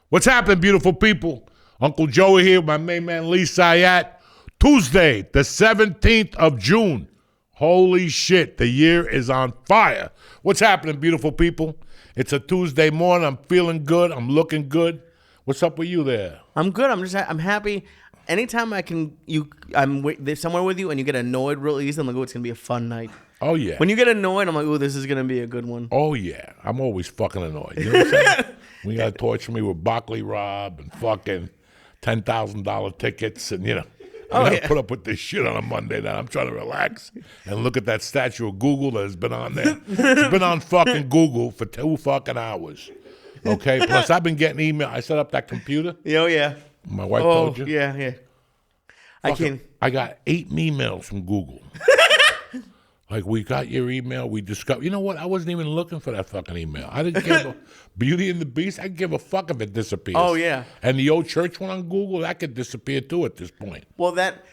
What's happening, beautiful people? Uncle Joey here with my main man, Lee Syatt. Tuesday, the 17th of June. Holy shit, the year is on fire. What's happening, beautiful people? It's a Tuesday morning. I'm feeling good. I'm looking good. What's up with you there? I'm good. I'm happy. Anytime I'm somewhere with you and you get annoyed real easy, I'm like, oh, it's going to be a fun night. Oh, yeah. When you get annoyed, I'm like, oh, this is going to be a good one. Oh, yeah. I'm always fucking annoyed. You know what I'm saying? When you got to torture me with Barkley Rob and fucking $10,000 tickets and, you know. I gotta put up with this shit on a Monday night. I'm trying to relax and look at that statue of Google that has been on there. It's been on fucking Google for 2 fucking hours. Okay? Plus, I've been getting email. I set up that computer. Oh, yeah. My wife told you. Yeah. I got 8 emails from Google. Like, we got your email. We discovered. You know what? I wasn't even looking for that fucking email. I didn't give a Beauty and the Beast. I give a fuck if it disappears. Oh, yeah. And the old church one on Google, that could disappear too at this point. Well, that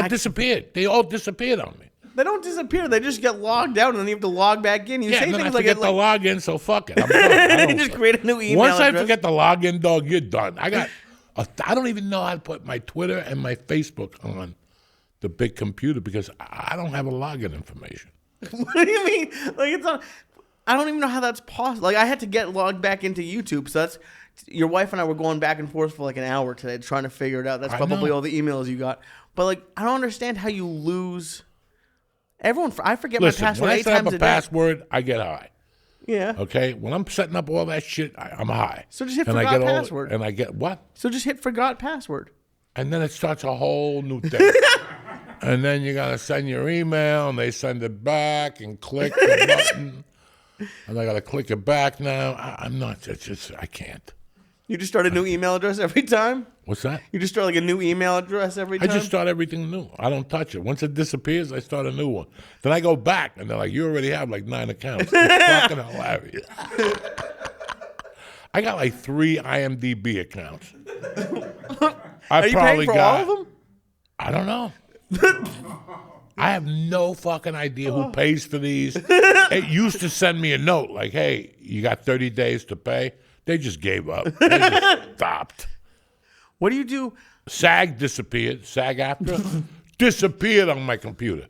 disappeared. They all disappeared on me. They don't disappear. They just get logged out, and then you have to log back in. You say and then things I forget like the login, so fuck it. I'm done. you just create a new email Once address. I forget the login, dog, you're done. I don't even know how to put my Twitter and my Facebook on the big computer because I don't have a login information. What do you mean? Like it's not. I don't even know how that's possible. Like I had to get logged back into YouTube, so that's your wife and I were going back and forth for like an hour today trying to figure it out. That's probably all the emails you got. But like I don't understand how you lose. I forget my password when I 8 set times up a a day. password, I get high. Yeah. Okay? When I'm setting up all that shit, I'm high. So just hit and forgot password. And I get what? So just hit forgot password. And then it starts a whole new thing. And then you got to send your email, and they send it back, and click the button. And I got to click it back now. I'm not, I can't. You just start a new email address every time? What's that? You just start like a new email address every time? I just start everything new. I don't touch it. Once it disappears, I start a new one. Then I go back, and they're like, you already have like 9 accounts. It's fucking hilarious. I got like 3 IMDb accounts. Are you paying for all of them? I don't know. I have no fucking idea who pays for these. It used to send me a note like, hey, you got 30 days to pay. They just gave up. They just stopped. What do you do? SAG disappeared. SAG-AFTRA disappeared on my computer.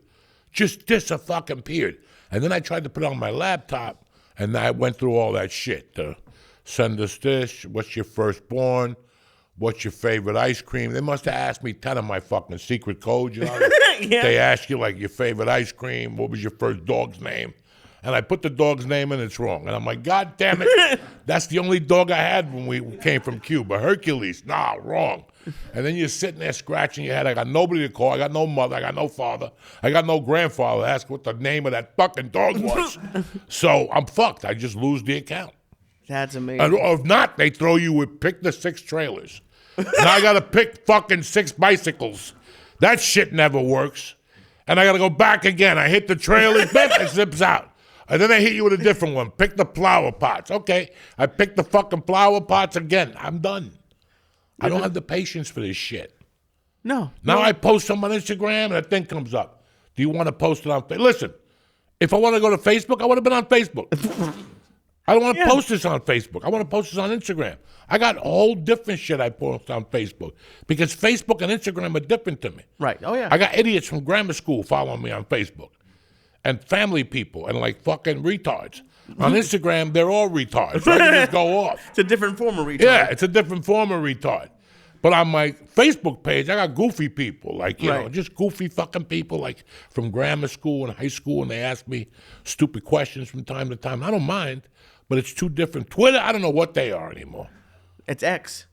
Just disappeared. And then I tried to put it on my laptop, and I went through all that shit. Send us this. What's your firstborn? What's your favorite ice cream? They must have asked me 10 of my fucking secret codes. You know? Yeah. They ask you, like, your favorite ice cream. What was your first dog's name? And I put the dog's name in, it's wrong. And I'm like, God damn it. That's the only dog I had when we came from Cuba. Hercules. Nah, wrong. And then you're sitting there scratching your head. I got nobody to call. I got no mother. I got no father. I got no grandfather to ask what the name of that fucking dog was. So I'm fucked. I just lose the account. That's amazing. And if not, they throw you with pick the 6 trailers. Now I got to pick fucking 6 bicycles. That shit never works. And I got to go back again. I hit the trailers, it zips out. And then they hit you with a different one. Pick the flower pots. Okay, I picked the fucking flower pots again. I'm done. I don't have the patience for this shit. No. Now I post them on Instagram and a thing comes up. Do you want to post it on Facebook? Listen, if I want to go to Facebook, I would have been on Facebook. I don't want to post this on Facebook. I want to post this on Instagram. I got a whole different shit I post on Facebook because Facebook and Instagram are different to me. Right. Oh, yeah. I got idiots from grammar school following me on Facebook and family people and like fucking retards. On Instagram, they're all retards. Right? They just go off. It's a different form of retard. Yeah, it's a different form of retard. But on my Facebook page, I got goofy people, like, you know, just goofy fucking people, like from grammar school and high school, and they ask me stupid questions from time to time. I don't mind, but it's too different. Twitter, I don't know what they are anymore. It's X.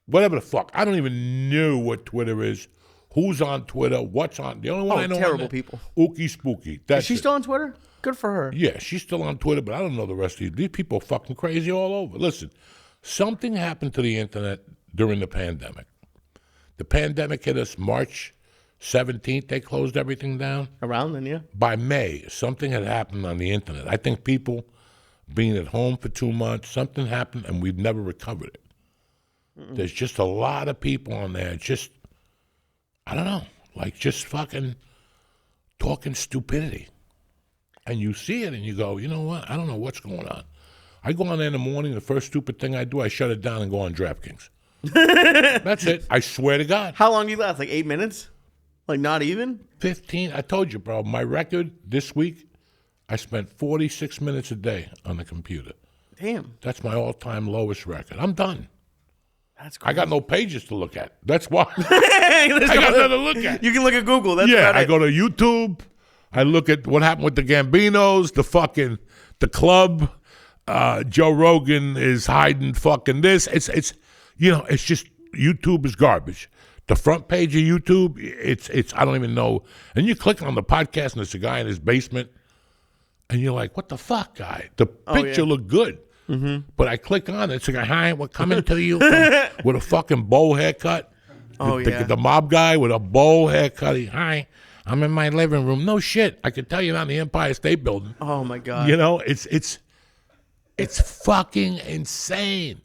Whatever the fuck. I don't even know what Twitter is, who's on Twitter, what's on. The only one I know terrible people. Ookie Spooky. That's Is she still on Twitter? Good for her. Yeah, she's still on Twitter, but I don't know the rest of these. These people are fucking crazy all over. Listen, something happened to the internet during the pandemic. The pandemic hit us March 17th. They closed everything down. Around then, yeah. By May, something had happened on the internet. I think people being at home for 2 months, something happened, and we've never recovered it. There's just a lot of people on there just, I don't know, like just fucking talking stupidity. And you see it and you go, you know what? I don't know what's going on. I go on there in the morning, the first stupid thing I do, I shut it down and go on DraftKings. That's it. I swear to God. How long do you last? Like 8 minutes? Like not even? 15. I told you, bro. My record this week, I spent 46 minutes a day on the computer. Damn. That's my all-time lowest record. I'm done. That's crazy. I got no pages to look at. That's why. I got nothing to look at. You can look at Google. That's Yeah, about I it. go to YouTube. I look at what happened with the Gambinos, the club. Joe Rogan is hiding fucking this. It's just YouTube is garbage. The front page of YouTube, it's I don't even know. And you click on the podcast and it's a guy in his basement, and you're like, what the fuck, guy? The picture looked good. Mm-hmm. But I click on it. It's like, hi, we're coming to you with a fucking bowl haircut. The mob guy with a bowl haircut. Hi, I'm in my living room. No shit. I can tell you on the Empire State Building. Oh, my God. It's fucking insane.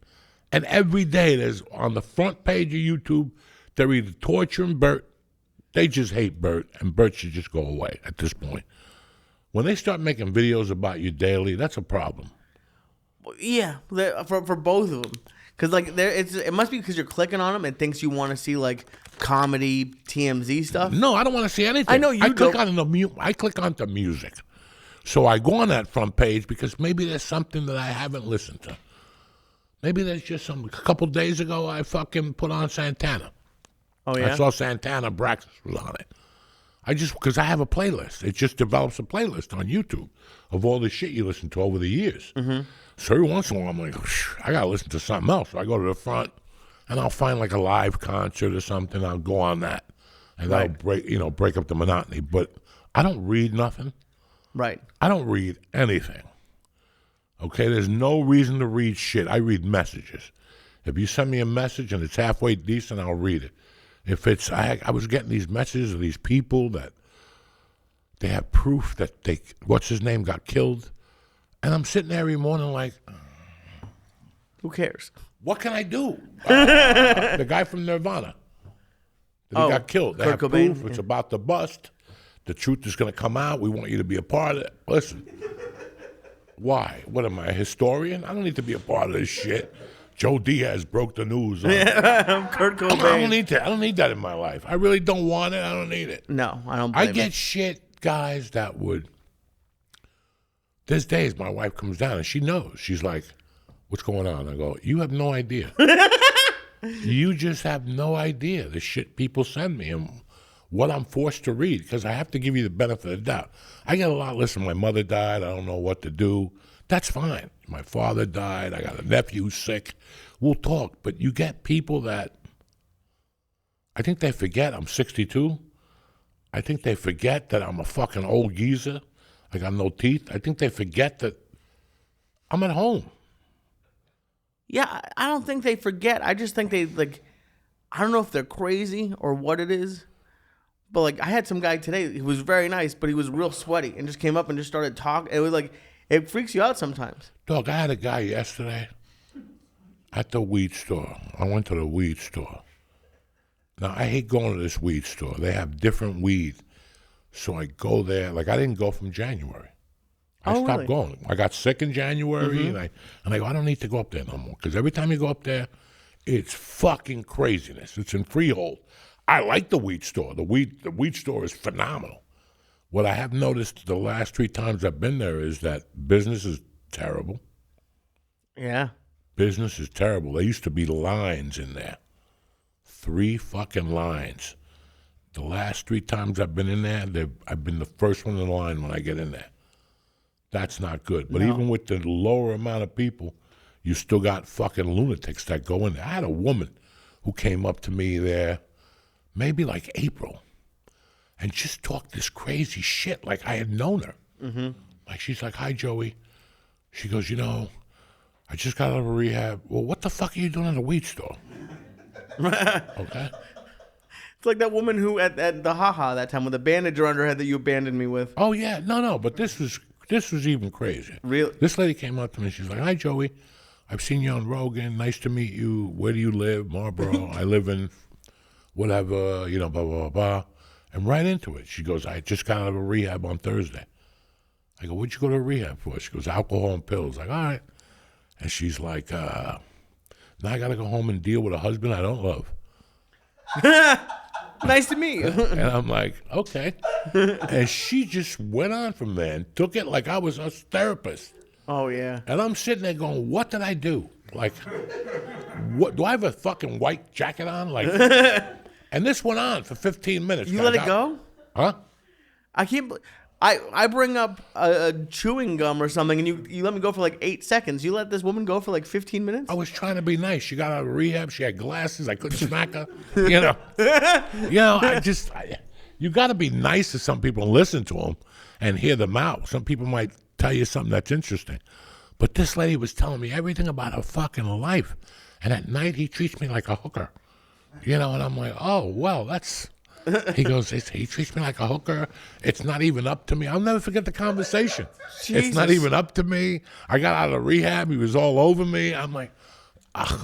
And every day there's on the front page of YouTube, they're either torturing Bert. They just hate Bert, and Bert should just go away at this point. When they start making videos about you daily, that's a problem. Yeah, for both of them, because like it must be because you're clicking on them. It thinks you want to see like comedy TMZ stuff. No, I don't want to see anything. I know you. I click onto music, so I go on that front page because maybe there's something that I haven't listened to. Maybe there's just a couple days ago I fucking put on Santana. Oh yeah, I saw Santana. Braxis was on it. Because I have a playlist. It just develops a playlist on YouTube of all the shit you listen to over the years. Mm-hmm. So every once in a while, I'm like, I got to listen to something else. So I go to the front, and I'll find like a live concert or something. I'll go on that, and that'll break up the monotony. But I don't read nothing. Right. I don't read anything. Okay? There's no reason to read shit. I read messages. If you send me a message and it's halfway decent, I'll read it. If it's, I was getting these messages of these people that they have proof that what's his name, got killed. And I'm sitting there every morning like, who cares? What can I do? The guy from Nirvana. He got killed. They have Cobain? proof. It's about to bust. The truth is going to come out. We want you to be a part of it. Listen, why? What am I, a historian? I don't need to be a part of this shit. Joe Diaz broke the news. I'm Kurt Cobain. I don't need that. I don't need that in my life. I really don't want it. I don't need it. No, I don't blame I get shit, guys, that would. There's days my wife comes down and she knows. She's like, what's going on? I go, you have no idea. You just have no idea the shit people send me and what I'm forced to read because I have to give you the benefit of the doubt. I get a lot. Listen, my mother died. I don't know what to do. That's fine. My father died. I got a nephew who's sick. We'll talk. But you get people that I think they forget I'm 62. I think they forget that I'm a fucking old geezer. I got no teeth. I think they forget that I'm at home. Yeah, I don't think they forget. I just think they I don't know if they're crazy or what it is. But like I had some guy today, he was very nice, but he was real sweaty and just came up and just started talking. It was like, it freaks you out sometimes. Dog, I had a guy yesterday at the weed store. I went to the weed store. Now, I hate going to this weed store. They have different weed. So I go there. Like, I didn't go from January. I stopped going. I got sick in January, and I go, I don't need to go up there no more. Because every time you go up there, it's fucking craziness. It's in Freehold. I like the weed store. The weed store is phenomenal. What I have noticed the last 3 times I've been there is that business is terrible. Yeah. Business is terrible. There used to be lines in there. 3 fucking lines. The last 3 times I've been in there, I've been the first one in line when I get in there. That's not good. But even with the lower amount of people, you still got fucking lunatics that go in there. I had a woman who came up to me there maybe like April and just talked this crazy shit like I had known her. Mm-hmm. Like she's like, hi, Joey. She goes, I just got out of rehab. Well, what the fuck are you doing at a weed store? Okay. It's like that woman who at the haha that time with the bandage around her head that you abandoned me with. Oh yeah, no, but this was even crazy. Really? This lady came up to me. She's like, hi, Joey. I've seen you on Rogan. Nice to meet you. Where do you live? Marlboro. I live in whatever, blah, blah, blah, blah. And right into it. She goes, I just got out of a rehab on Thursday. I go, what'd you go to rehab for? She goes, alcohol and pills. Like, all right. And she's like, now I got to go home and deal with a husband I don't love. Nice to meet you. And I'm like, okay. And she just went on from there and took it like I was a therapist. Oh, yeah. And I'm sitting there going, what did I do? Like, what do I have a fucking white jacket on? Like, and this went on for 15 minutes. You let it go? Huh? I can't. I bring up a chewing gum or something, and you let me go for like 8 seconds. You let this woman go for like 15 minutes? I was trying to be nice. She got out of rehab. She had glasses. I couldn't smack her. You know, you got to be nice to some people and listen to them and hear them out. Some people might tell you something that's interesting. But this lady was telling me everything about her fucking life. And at night, he treats me like a hooker. You know, and I'm like, oh, well, that's... He goes, he treats me like a hooker. It's not even up to me. I'll never forget the conversation. Jesus. It's not even up to me. I got out of rehab. He was all over me. I'm like,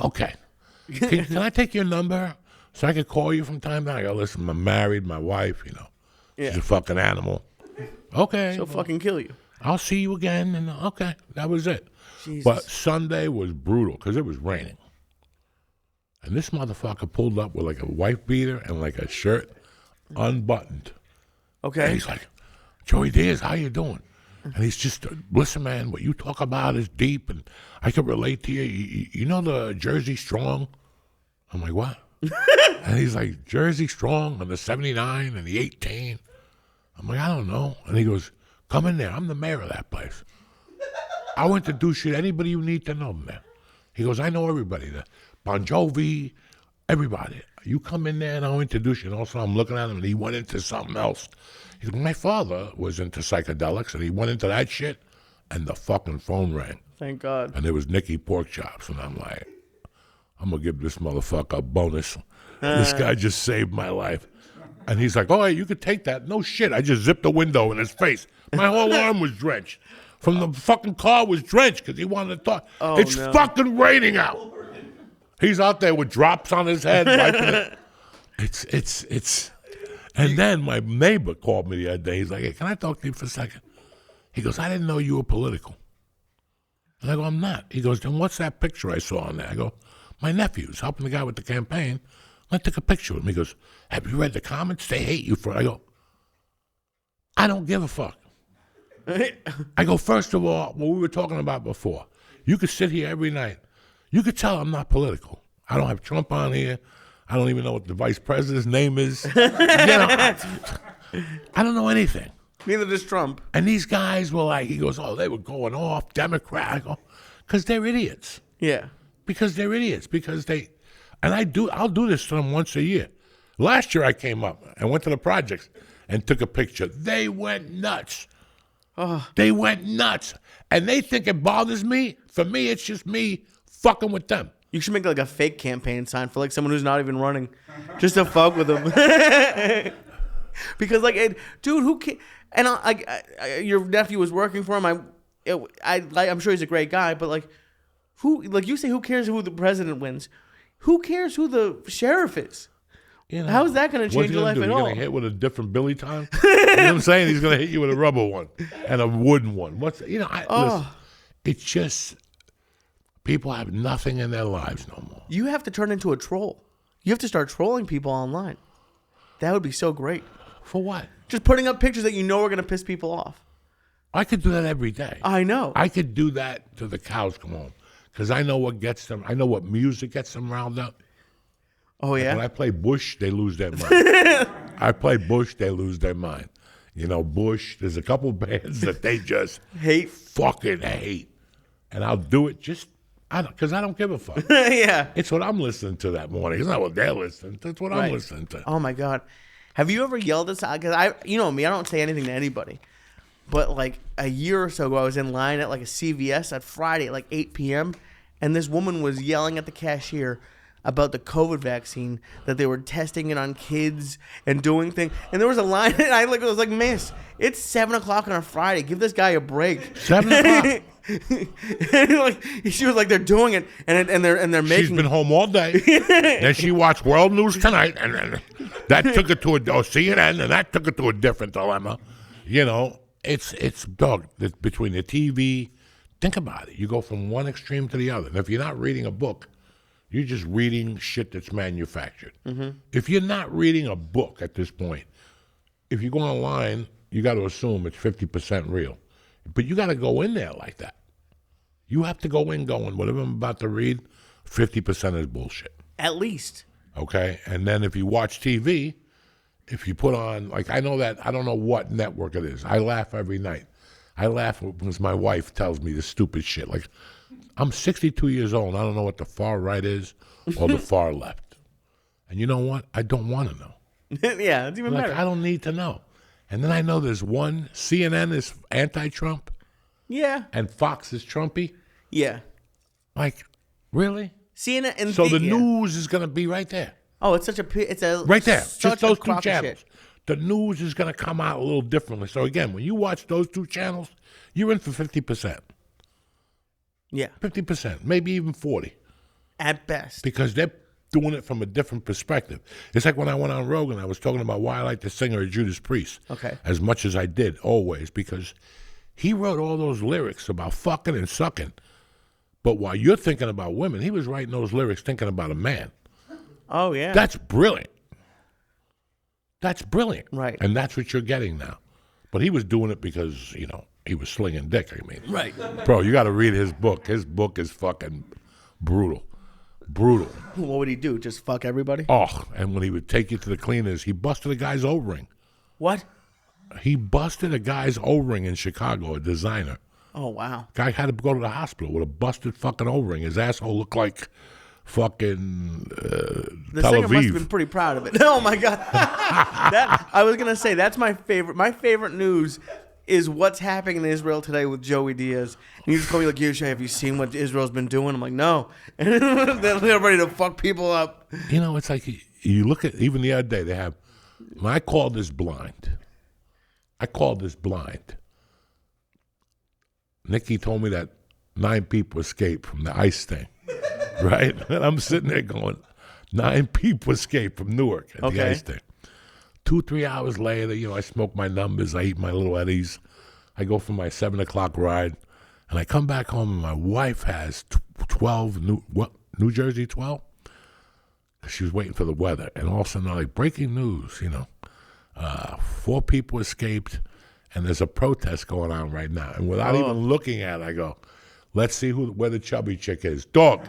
okay. Can I take your number so I could call you from time to time? I go, listen, I'm married, my wife, you know. Yeah. She's a fucking animal. Okay. She'll fucking kill you. I'll see you again. And okay, that was it. Jesus. But Sunday was brutal because it was raining. And this motherfucker pulled up with like a wife beater and like a shirt unbuttoned. Okay. And he's like, Joey Diaz, how you doing? And he's just, listen, man, what you talk about is deep, and I can relate to you. You know the Jersey Strong? I'm like, what? And he's like, Jersey Strong and the 79 and the 18. I'm like, I don't know. And he goes, come in there. I'm the mayor of that place. I'll introduce you to anybody you need to know, man. He goes, I know everybody. The Bon Jovi, everybody. You come in there and I'll introduce you. And also I'm looking at him and he went into something else. He's like, my father was into psychedelics and he went into that shit and the fucking phone rang. Thank God. And it was Nicky Pork Chops. And I'm like, I'm going to give this motherfucker a bonus. This guy just saved my life. And he's like, all right, you could take that. No shit. I just zipped the window in his face. My whole arm was drenched. From the fucking car was drenched because he wanted to talk. Oh, it's no. fucking raining out. He's out there with drops on his head. Wiping it. It's. And then my neighbor called me the other day. He's like, hey, can I talk to you for a second? He goes, I didn't know you were political. And I go, I'm not. He goes, then what's that picture I saw on there? I go, my nephew's helping the guy with the campaign. I took a picture with him. He goes, have you read the comments? They hate you for it. I go, I don't give a fuck. I go, first of all, what we were talking about before, you could sit here every night. You could tell I'm not political. I don't have Trump on here. I don't even know what the vice president's name is. I don't know anything. Neither does Trump. And these guys were like, he goes, oh, they were going off, Democrat. I go, because they're idiots. Yeah. Because they're idiots. Because they, and I'll do this to them once a year. Last year I came up and went to the projects and took a picture. They went nuts. Oh. They went nuts. And they think it bothers me. For me, it's just me fucking with them. You should make like a fake campaign sign for like someone who's not even running, just to fuck with them. Because like, dude, who can? And your nephew was working for him. I'm sure he's a great guy, but like, who? Like you say, who cares who the president wins? Who cares who the sheriff is? You know, how is that going to change your life at all? He's going to hit with a different Billy time? You know what I'm saying? He's going to hit you with a rubber one and a wooden one. Listen, it's just people have nothing in their lives no more. You have to turn into a troll. You have to start trolling people online. That would be so great. For what? Just putting up pictures that you know are going to piss people off. I could do that every day. I know. I could do that till the cows come home because I know what gets them. I know what music gets them riled up. Oh, yeah? When I play Bush, they lose their mind. I play Bush, they lose their mind. You know, Bush, there's a couple bands that they just fucking hate. And I'll do it because I don't give a fuck. Yeah. It's what I'm listening to that morning. It's not what they're listening to. It's what I'm listening to. Oh, my God. Have you ever yelled at someone? Because you know me, I don't say anything to anybody. But like a year or so ago, I was in line at like a CVS at Friday at like 8 p.m. And this woman was yelling at the cashier about the COVID vaccine, that they were testing it on kids and doing things. And there was a line, and I was like, miss, it's 7 o'clock on a Friday. Give this guy a break. 7 o'clock? And she was like, they're doing it, and they're making. She's been home all day. Then she watched World News Tonight, and that took her to CNN, and that took her to a different dilemma. You know, it's between the TV, Think about it. You go from one extreme to the other. And if you're not reading a book, you're just reading shit that's manufactured. If you're not reading a book at this point, if you go online, you got to assume it's 50% real. But you got to go in there like that. You have to go in going, whatever I'm about to read, 50% is bullshit. At least. Okay? And then if you watch TV, if you put on, like I know that, I don't know what network it is. I laugh every night. I laugh because my wife tells me this stupid shit. Like, I'm 62 years old, and I don't know what the far right is or the far left. And you know what? I don't want to know. Yeah, it's even better. I don't need to know. And then I know there's one, CNN is anti-Trump. Yeah. And Fox is Trumpy. Yeah. Like, really? CNN and so the news is going to be right there. Oh, it's a right there. Just those two channels. Shit. The news is going to come out a little differently. So again, when you watch those two channels, you're in for 50%. Yeah. 50%, maybe even 40. At best. Because they're doing it from a different perspective. It's like when I went on Rogan, I was talking about why I like the singer of Judas Priest. Okay. As much as I did, always, because he wrote all those lyrics about fucking and sucking. But while you're thinking about women, he was writing those lyrics thinking about a man. Oh, yeah. That's brilliant. That's brilliant. Right. And that's what you're getting now. But he was doing it because, you know, he was slinging dick, I mean. Right. Bro, you got to read his book. His book is fucking brutal. Brutal. What would he do? Just fuck everybody? Oh, and when he would take you to the cleaners, he busted a guy's O-ring. What? He busted a guy's O-ring in Chicago, a designer. Oh, wow. Guy had to go to the hospital with a busted fucking O-ring. His asshole looked like fucking the Tel singer Aviv. must have been pretty proud of it. Oh my god! I was gonna say that's my favorite. My favorite news is what's happening in Israel today with Joey Diaz. And you just call me like, Yosha, have you seen what Israel's been doing? I'm like, no. And they're ready to fuck people up. You know, it's like you look at even the other day they have. I call this blind. Nikki told me that 9 people escaped from the ICE thing. Right? And I'm sitting there going, 9 people escaped from Newark at the ICE thing. 2-3 hours later, you know, I smoke my numbers, I eat my little Eddies, I go for my 7 o'clock ride, and I come back home and my wife has 12, New Jersey 12? She was waiting for the weather. And all of a sudden, like, breaking news, you know, 4 people escaped, and there's a protest going on right now. And without even looking at it, I go, let's see where the chubby chick is. Dog.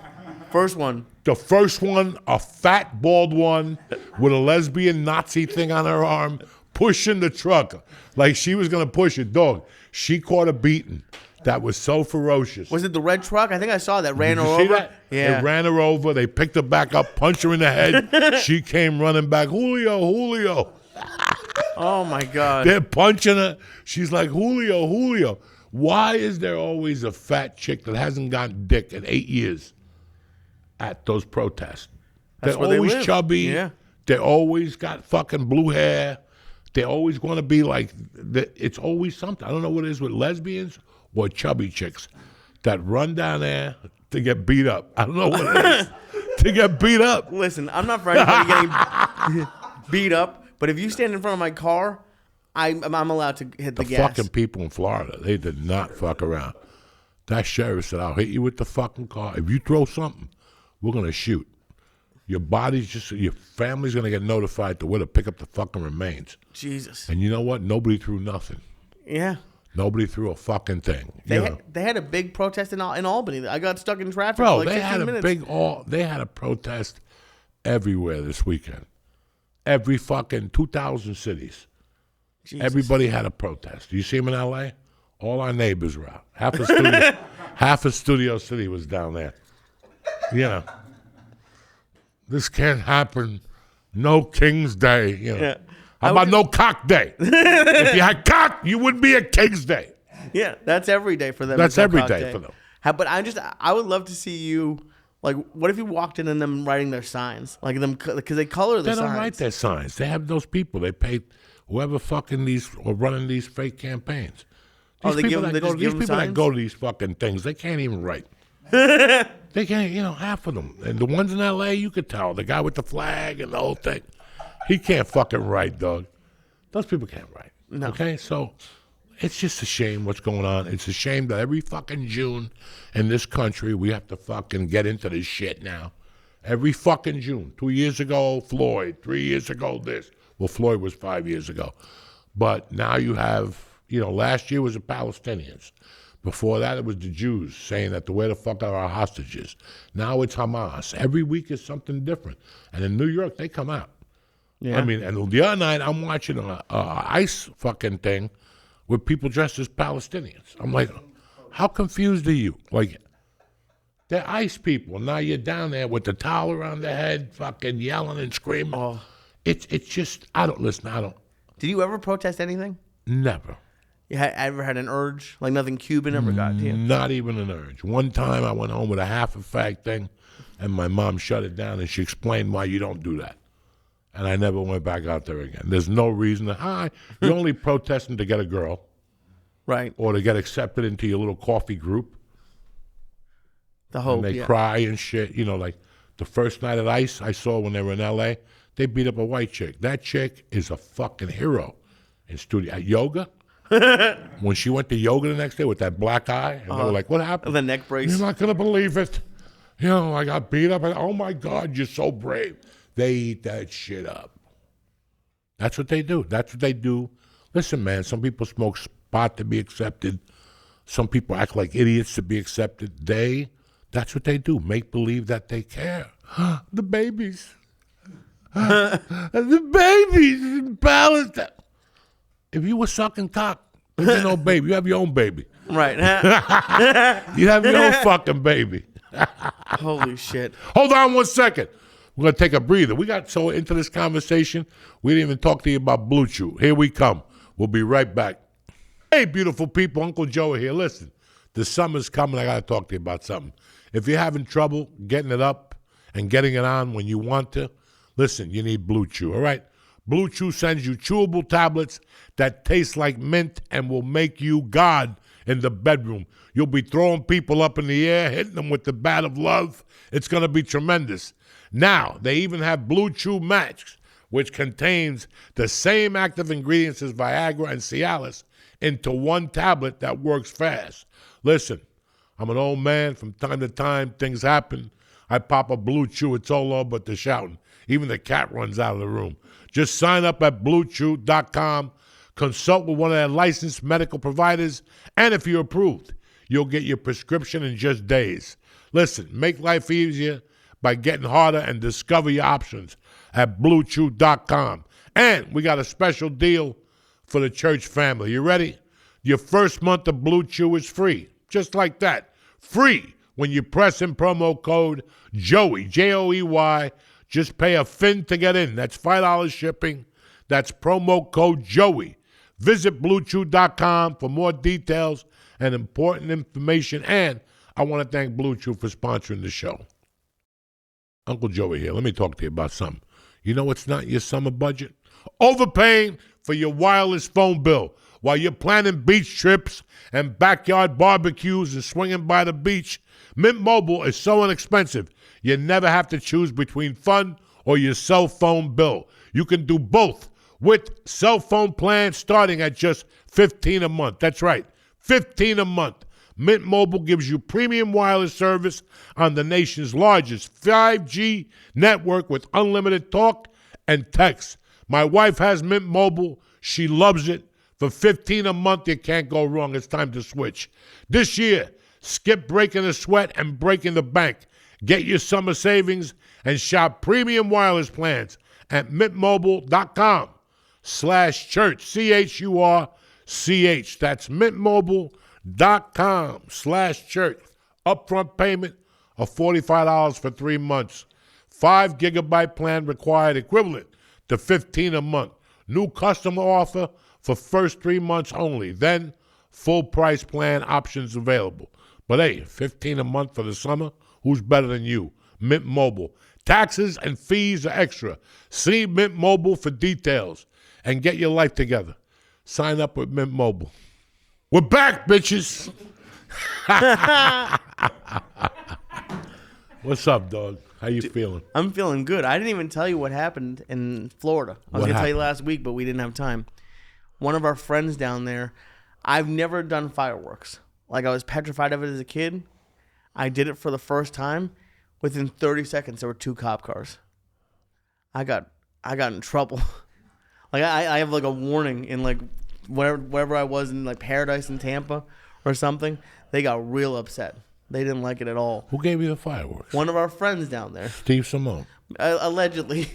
First one. The first one, a fat, bald one with a lesbian Nazi thing on her arm, pushing the truck like she was going to push it. Dog, she caught a beating that was so ferocious. Was it the red truck? I think I saw that. Ran Did her you see over? that? Yeah. They ran her over. They picked her back up, punched her in the head. She came running back. Julio. Oh, my God. They're punching her. She's like, Julio. Why is there always a fat chick that hasn't gotten dick in 8 years at those protests? That's They're where they always live. chubby. Yeah. They always got fucking blue hair. They always want to be like, it's always something. I don't know what it is with lesbians or chubby chicks that run down there to get beat up. I don't know what it is. To get beat up. Listen, I'm not for anybody getting beat up, but if you stand in front of my car, I'm allowed to hit the gas. Fucking people in Florida, they did not fuck around. That sheriff said, I'll hit you with the fucking car. If you throw something, we're going to shoot. Your family's going to get notified to where to pick up the fucking remains. Jesus. And you know what? Nobody threw nothing. Yeah. Nobody threw a fucking thing. They had a big protest in Albany. I got stuck in traffic Bro, for like 15 minutes. They had a protest everywhere this weekend. Every fucking 2,000 cities. Jesus. Everybody had a protest. You see them in L.A.? All our neighbors were out. Half of Studio City was down there. You know. This can't happen. No King's Day. You know. Yeah. How about no Cock Day? If you had cock, you wouldn't be a King's Day. Yeah, that's every day for them. That's every day for them. But I would love to see you. Like, what if you walked in and them writing their signs, like them because they color the signs. They don't write their signs. They have those people. They pay whoever fucking these or running these fake campaigns. These people that go to these fucking things, they can't even write. They can't, half of them. And the ones in L.A., you could tell. The guy with the flag and the whole thing. He can't fucking write, dog. Those people can't write. No. Okay? So, It's just a shame what's going on. It's a shame that every fucking June in this country we have to fucking get into this shit now. Every fucking June. 2 years ago, Floyd. 3 years ago, this. Well, Floyd was 5 years ago. But now you have, last year was the Palestinians. Before that, it was the Jews saying that where the fuck are our hostages? Now it's Hamas. Every week is something different. And in New York, they come out. Yeah. I mean, and the other night, I'm watching a ICE fucking thing with people dressed as Palestinians. I'm like, how confused are you? Like, they're ICE people. Now you're down there with the towel around their head, fucking yelling and screaming. Oh. It's just, I don't. Did you ever protest anything? Never. You ever had an urge? Like nothing Cuban ever got to you? Not even an urge. One time I went home with a half a fag thing, and my mom shut it down, and she explained why you don't do that. And I never went back out there again. There's no reason to, you're only protesting to get a girl. Right. Or to get accepted into your little coffee group. The hope, and they cry and shit. Like the first night at ICE I saw when they were in L.A., they beat up a white chick. That chick is a fucking hero in studio. At yoga, when she went to yoga the next day with that black eye, and they were like, what happened? The neck brace. You're not going to believe it. I got beat up. And, oh, my God, you're so brave. They eat that shit up. That's what they do. That's what they do. Listen, man, some people smoke pot to be accepted. Some people act like idiots to be accepted. That's what they do. Make believe that they care. The babies. The babies in Palestine. If you were sucking cock, there's no baby. You have your own baby. Right. You have your own fucking baby. Holy shit. Hold on 1 second. We're going to take a breather. We got so into this conversation, we didn't even talk to you about Blue Chew. Here we come. We'll be right back. Hey, beautiful people. Uncle Joe here. Listen, the summer's coming. I got to talk to you about something. If you're having trouble getting it up and getting it on when you want to, listen, you need Blue Chew, all right? Blue Chew sends you chewable tablets that taste like mint and will make you God in the bedroom. You'll be throwing people up in the air, hitting them with the bat of love. It's going to be tremendous. Now, they even have Blue Chew Max, which contains the same active ingredients as Viagra and Cialis into one tablet that works fast. Listen, I'm an old man. From time to time, things happen. I pop a Blue Chew. It's all over but the shouting. Even the cat runs out of the room. Just sign up at BlueChew.com. Consult with one of their licensed medical providers. And if you're approved, you'll get your prescription in just days. Listen, make life easier by getting harder and discover your options at BlueChew.com. And we got a special deal for the church family. You ready? Your first month of Blue Chew is free. Just like that. Free when you press in promo code Joey, Joey. Just pay a fin to get in. That's $5 shipping. That's promo code Joey. Visit BlueChew.com for more details and important information. And I want to thank Blue Chew for sponsoring the show. Uncle Joey here. Let me talk to you about something. You know what's not your summer budget? Overpaying for your wireless phone bill while you're planning beach trips and backyard barbecues and swinging by the beach. Mint Mobile is so inexpensive, you never have to choose between fun or your cell phone bill. You can do both with cell phone plans starting at just $15 a month. That's right, $15 a month. Mint Mobile gives you premium wireless service on the nation's largest 5G network with unlimited talk and text. My wife has Mint Mobile. She loves it. For $15 a month, you can't go wrong. It's time to switch. This year, skip breaking the sweat and breaking the bank. Get your summer savings and shop premium wireless plans at mintmobile.com/church, CHURCH. That's mintmobile.com/church. Upfront payment of $45 for 3 months. 5 gigabyte plan required, equivalent to $15 a month. New customer offer for first 3 months only. Then full price plan options available. But hey, $15 a month for the summer? Who's better than you? Mint Mobile. Taxes and fees are extra. See Mint Mobile for details and get your life together. Sign up with Mint Mobile. We're back, bitches. What's up, dog? How you feeling? I'm feeling good. I didn't even tell you what happened in Florida. I was going to tell you last week, but we didn't have time. One of our friends down there, I've never done fireworks. Like, I was petrified of it as a kid. I did it for the first time. Within 30 seconds, there were 2 cop cars. I got in trouble. Like, I have like a warning in like wherever I was in like Paradise in Tampa or something. They got real upset. They didn't like it at all. Who gave you the fireworks? One of our friends down there. Steve Simone. Allegedly.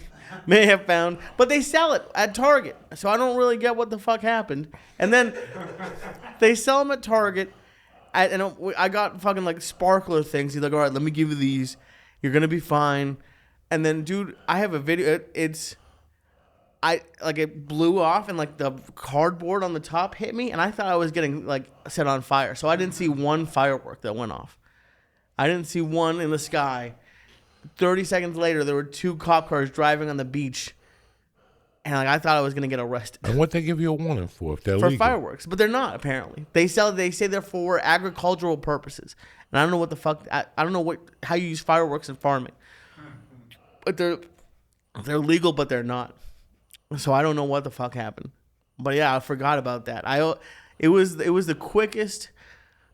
May have found. But they sell it at Target. So I don't really get what the fuck happened. And then they sell them at Target. And I got fucking like sparkler things. He's like, all right, let me give you these. You're going to be fine. And then, dude, I have a video. It blew off and like the cardboard on the top hit me. And I thought I was getting like set on fire. So I didn't see one firework that went off. I didn't see one in the sky. 30 seconds later, there were 2 cop cars driving on the beach. And like I thought I was going to get arrested. And what they give you a warning for if they're for legal? Fireworks. But they're not, apparently. They say they're for agricultural purposes. And I don't know what the fuck... I don't know how you use fireworks in farming. But they're legal, but they're not. So I don't know what the fuck happened. But yeah, I forgot about that. It was the quickest...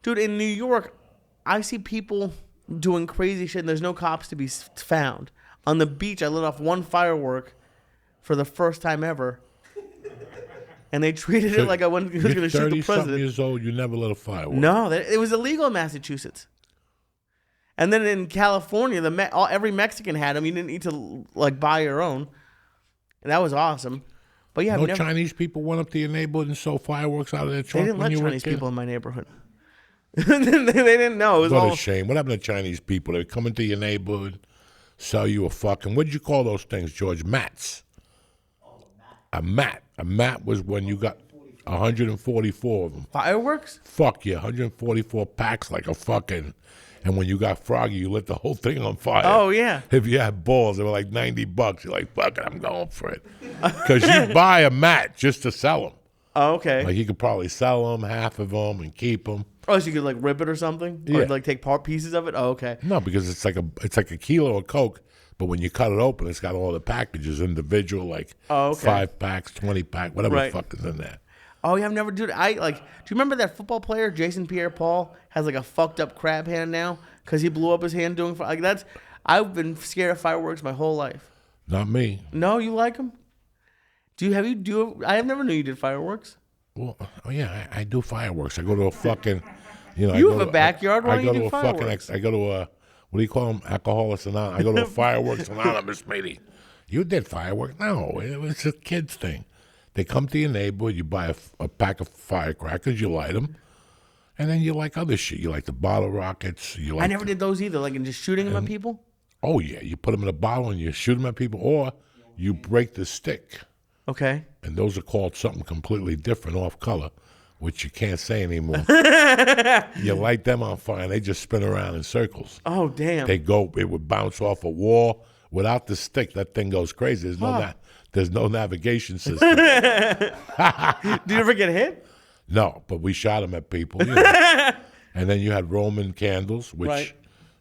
Dude, in New York, I see people doing crazy shit and there's no cops to be found. On the beach, I lit off 1 firework for the first time ever. And they treated it like I was going to shoot the president. 30-something years old, you never lit a firework. No, it was illegal in Massachusetts. And then in California, every Mexican had them. You didn't need to like buy your own. And that was awesome. But yeah, Chinese people went up to your neighborhood and sold fireworks out of their trunk. They didn't let Chinese people in my neighborhood. they didn't know. It was what a shame. What happened to Chinese people? They come into your neighborhood, sell you a fucking, what did you call those things, George? Mats. A mat. A mat was when you got 144 of them. Fireworks? Fuck yeah, 144 packs like a fucking... And when you got Froggy, you lit the whole thing on fire. Oh, yeah. If you had balls, they were like $90. You're like, fuck it, I'm going for it. Because you buy a mat just to sell them. Oh, okay. Like you could probably sell them, half of them, and keep them. Oh, so you could like rip it or something? Yeah. Or like take pieces of it? Oh, okay. No, because it's like a kilo of Coke, but when you cut it open, it's got all the packages individual, like 5 packs, 20 pack, whatever the fuck is in there. Oh, yeah, I've never do it. Do you remember that football player, Jason Pierre-Paul, has like a fucked up crab hand now because he blew up his hand doing I've been scared of fireworks my whole life. Not me. No, you like them? I have never knew you did fireworks. Well, oh yeah, I do fireworks. I go to a fucking, You have a backyard. Why do you do fireworks? I go to a, what do you call them? Alcoholics Anonymous. I go to a Fireworks Anonymous meeting. You did fireworks? No, it was a kid's thing. They come to your neighborhood, you buy a pack of firecrackers, you light them, and then you like other shit. You like the bottle rockets. I never did those either, like in just shooting them at people? Oh, yeah. You put them in a bottle and you shoot them at people, or you break the stick. Okay. And those are called something completely different, off color, which you can't say anymore. You light them on fire, and they just spin around in circles. Oh, damn. It would bounce off a wall. Without the stick, that thing goes crazy. There's no navigation system. Did you ever get hit? No, but we shot them at people. And then you had Roman candles, which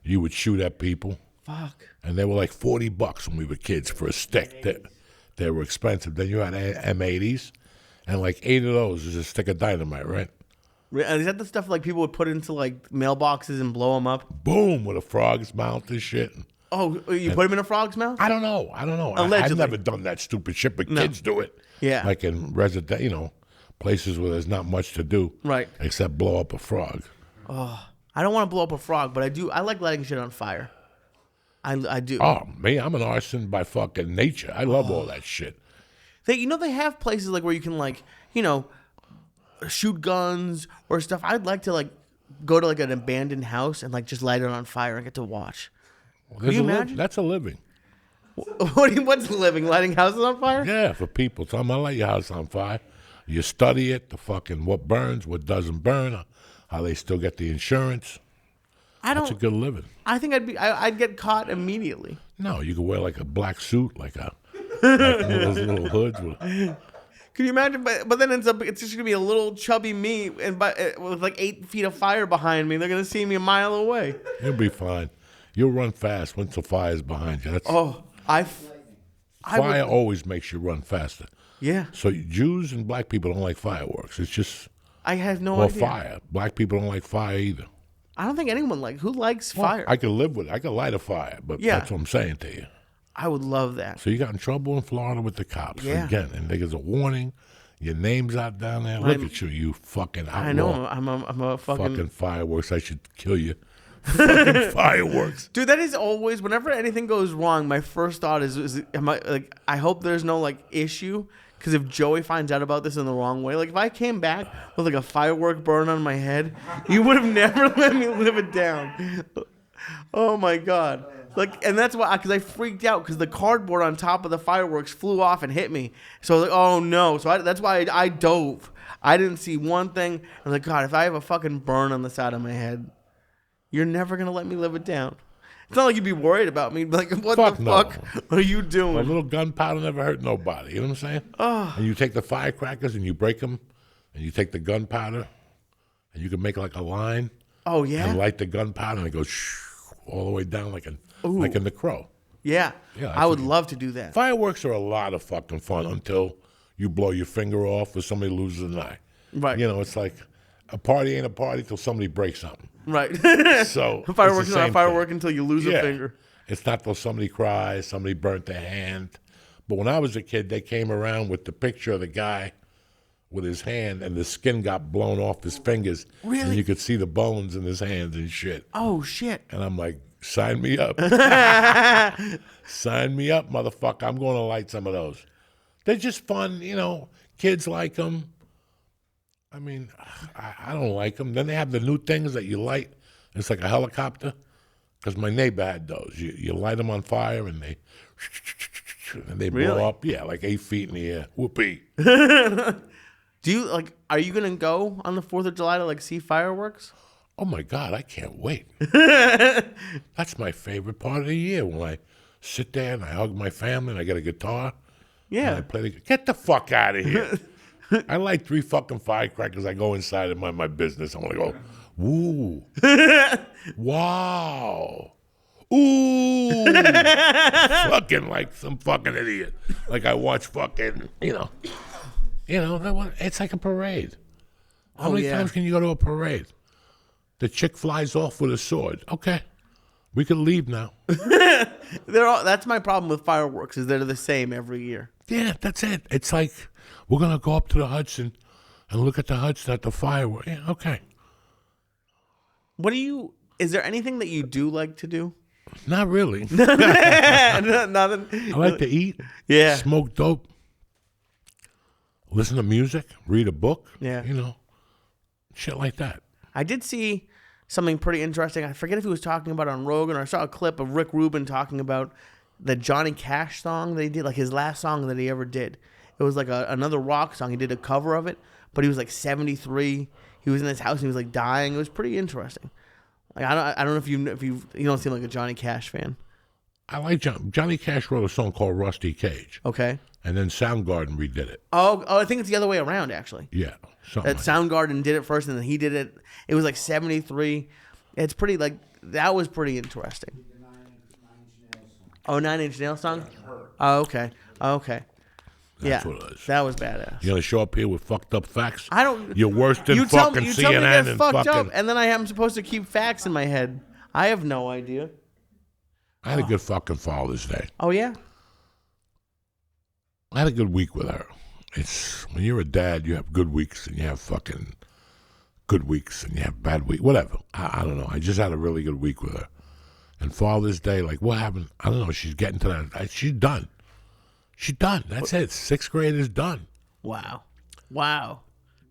you would shoot at people. Fuck. And they were like $40 when we were kids for a stick. They were expensive. Then you had M80s, and like 8 of those is a stick of dynamite, right? Is that the stuff like people would put into like mailboxes and blow them up? Boom, with a frog's mouth and shit. Oh, you put them in a frog's mouth? I don't know. Allegedly. I've never done that stupid shit, but kids do it. Yeah. Like in places where there's not much to do. Right. Except blow up a frog. Oh, I don't want to blow up a frog, but I do. I like lighting shit on fire. I do. Oh, me, I'm an arson by fucking nature. I love all that shit. They have places like where you can like, shoot guns or stuff. I'd like to like go to like an abandoned house and like just light it on fire and get to watch. Can you imagine? That's a living. What's a living? Lighting houses on fire? Yeah, for people. Tell them I light your house on fire. You study it, what burns, what doesn't burn, how they still get the insurance. That's a good living. I think I'd get caught immediately. No, you could wear like a black suit, like one of those little hoods. Can you imagine? But then it's just gonna be a little chubby me with like 8 feet of fire behind me. They're gonna see me a mile away. You'll be fine. You'll run fast once the fire's behind you. Fire always makes you run faster. Yeah. So Jews and black people don't like fireworks. It's just I have no Or idea. fire. Black people don't like fire either. I don't think anyone who likes fire. I could live with it. I could light a fire, but Yeah. that's what I'm saying to you. I would love that. So you got in trouble in Florida with the cops Yeah. again, and there's a warning. Your name's out down there. Look at you, you fucking outlaw. I know. I'm a Fucking fireworks. I should kill you. Fucking fireworks. Dude, that is always whenever anything goes wrong. My first thought is am I like? I hope there's no like issue because if Joey finds out about this in the wrong way, like if I came back with like a firework burn on my head, you would have never let me live it down. Oh my god! Like, and that's why because I freaked out because the cardboard on top of the fireworks flew off and hit me. So I was like, oh no! So that's why I dove. I didn't see one thing. I was like, God, if I have a fucking burn on the side of my head. You're never going to let me live it down. It's not like you'd be worried about me. Like, what the fuck are you doing? A little gunpowder never hurt nobody. You know what I'm saying? Oh. And you take the firecrackers and you break them, and you take the gunpowder, and you can make like a line. Oh, yeah? And light the gunpowder, and it goes all the way down like in The Crow. Yeah. Yeah, I would love to do that. Fireworks are a lot of fucking fun until you blow your finger off or somebody loses an eye. Right. You know, it's like a party ain't a party till somebody breaks something. Right. So fireworks not a firework until you lose a finger. It's not till somebody cries, somebody burnt their hand. But when I was a kid, they came around with the picture of the guy with his hand, and the skin got blown off his fingers. Really? And you could see the bones in his hands and shit. Oh, shit. And I'm like, sign me up. Sign me up, motherfucker. I'm going to light some of those. They're just fun, you know. Kids like them. I mean, I don't like them. Then they have the new things that you light. It's like a helicopter. Because my neighbor had those. You light them on fire and they blow up. Yeah, like 8 feet in the air. Whoopee. Do you like? Are you gonna go on the 4th of July to like see fireworks? Oh my God, I can't wait. That's my favorite part of the year when I sit there and I hug my family and I get a guitar. Yeah. And I play get the fuck out of here. I light 3 fucking firecrackers. I go inside and mind my business. I want to go, woo. Wow. Ooh. Fucking like some fucking idiot. Like I watch fucking, you know, it's like a parade. How many times can you go to a parade? The chick flies off with a sword. Okay. We can leave now. That's my problem with fireworks is they're the same every year. Yeah, that's it. It's like we're gonna go up to the Hudson and look at the Hudson at the fireworks. Yeah, okay. Is there anything that you do like to do? Not really. Nothing. I like to eat. Yeah. Smoke dope. Listen to music. Read a book. Yeah. You know, shit like that. I did see something pretty interesting. I forget if he was talking about it on Rogan or I saw a clip of Rick Rubin talking about the Johnny Cash song that he did, like his last song that he ever did. It was like another rock song. He did a cover of it, but he was like 73. He was in his house and he was like dying. It was pretty interesting. Like I don't know if you don't seem like a Johnny Cash fan. I like Johnny Cash wrote a song called Rusty Cage. Okay. And then Soundgarden redid it. Oh, I think it's the other way around actually. Yeah. Something like Soundgarden did it first and then he did it. It was like 73. It's pretty that was pretty interesting. Oh, 9 Inch Nails song? Oh, okay. That's what it is. That was badass. You're gonna show up here with fucked up facts? I don't. You're worse than you fucking you CNN tell me that's and fucked fucking. up, and then I am supposed to keep facts in my head. I have no idea. I had a good fucking Father's Day. Oh yeah. I had a good week with her. It's when you're a dad, you have good weeks and you have fucking good weeks and you have bad weeks. Whatever. I don't know. I just had a really good week with her. And Father's Day, like what happened? I don't know. She's getting to that. She's done. She's done. That's it. 6th grade is done. Wow.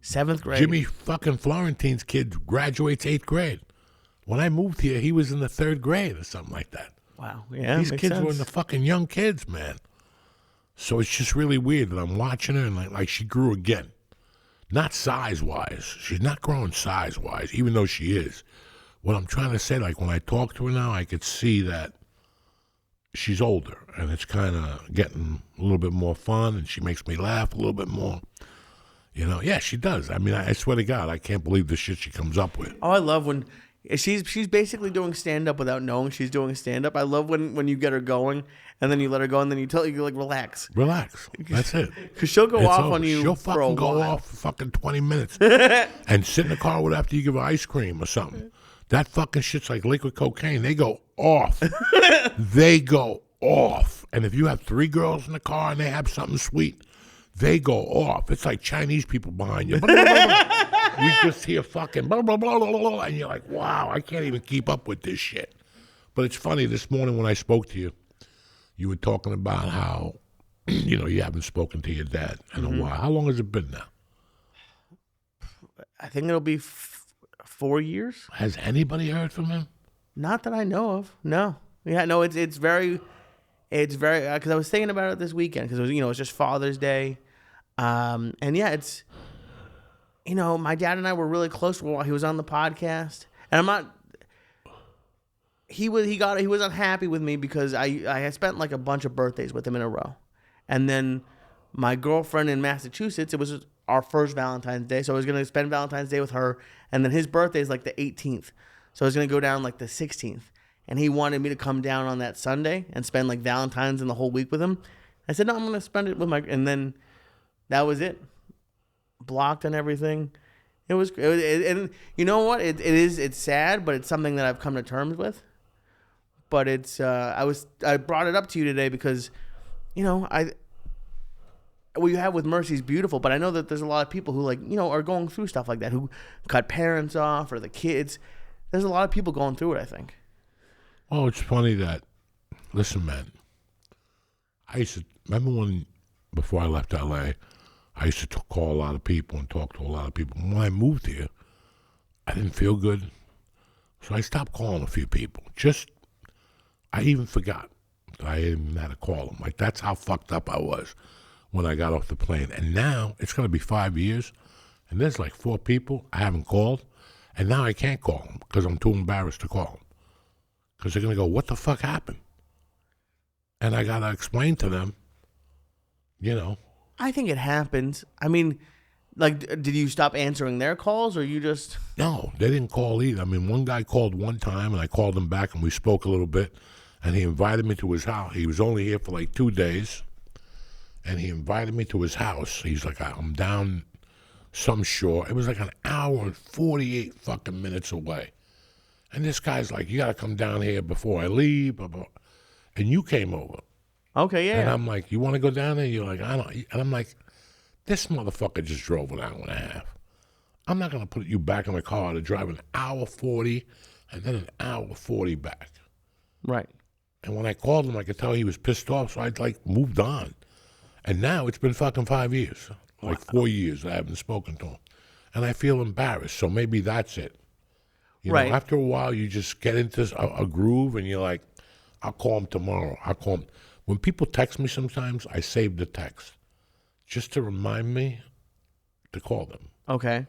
7th grade. Jimmy fucking Florentine's kid graduates 8th grade. When I moved here, he was in the 3rd grade or something like that. Wow. Yeah. These makes kids sense. were in the fucking young kids, man. So it's just really weird that I'm watching her and like she grew again. Not size-wise. She's not growing size-wise, even though she is. What I'm trying to say, like when I talk to her now, I could see that she's older and it's kind of getting a little bit more fun and she makes me laugh a little bit more. You know, yeah, she does. I mean, I swear to God, I can't believe the shit she comes up with. Oh, I love when She's basically doing stand up without knowing she's doing stand up. I love when you get her going and then you let her go and then you like relax. Relax. That's it. Because she'll go off on you. She'll for a fucking go while. off for fucking 20 minutes and sit in the car with after you give her ice cream or something. That fucking shit's like liquid cocaine. They go off. They go off. And if you have 3 girls in the car and they have something sweet, they go off. It's like Chinese people behind you. You just hear fucking blah, blah, blah, blah, blah, and you're like, wow, I can't even keep up with this shit. But it's funny, this morning when I spoke to you, you were talking about how, you haven't spoken to your dad in a while. How long has it been now? I think it'll be 4 years. Has anybody heard from him? Not that I know of. No. Yeah, no, it's very, because I was thinking about it this weekend because it was, it's just Father's Day. And yeah, it's, my dad and I were really close while he was on the podcast. And I'm not, he was unhappy with me because I had spent like a bunch of birthdays with him in a row. And then my girlfriend in Massachusetts, it was our first Valentine's Day. So I was going to spend Valentine's Day with her. And then his birthday is like the 18th. So I was going to go down like the 16th. And he wanted me to come down on that Sunday and spend like Valentine's and the whole week with him. I said, no, I'm going to spend it with and then that was it. Blocked and everything. And you know what? It's sad, but it's something that I've come to terms with. But it's, I brought it up to you today because, what you have with Mercy is beautiful, but I know that there's a lot of people who are going through stuff like that, who cut parents off or the kids. There's a lot of people going through it, I think. Oh, it's funny that, listen, man, I used to, remember when, before I left L.A., I used to call a lot of people and talk to a lot of people. When I moved here, I didn't feel good, so I stopped calling a few people. I even forgot that I even had to call them. Like, that's how fucked up I was when I got off the plane. And now, it's going to be 5 years, and there's like 4 people I haven't called, and now I can't call them because I'm too embarrassed to call them. Because they're going to go, what the fuck happened? And I got to explain to them, I think it happens. I mean, did you stop answering their calls or you just... No, they didn't call either. I mean, one guy called one time, and I called him back, and we spoke a little bit, and he invited me to his house. He was only here for like 2 days, and he invited me to his house. He's like, I'm down some shore. It was like an hour and 48 fucking minutes away. And this guy's like, you got to come down here before I leave. Blah, blah. And you came over. Okay, yeah. And I'm like, you want to go down there? You're like, I don't. And I'm like, this motherfucker just drove an hour and a half. I'm not going to put you back in the car to drive an hour 40 and then an hour 40 back. Right. And when I called him, I could tell he was pissed off, so I'd moved on. And now it's been fucking 5 years, like 4 years that I haven't spoken to him. And I feel embarrassed, so maybe that's it. Right. After a while, you just get into a groove, and you're like, I'll call him tomorrow. I'll call him. When people text me sometimes, I save the text just to remind me to call them. Okay.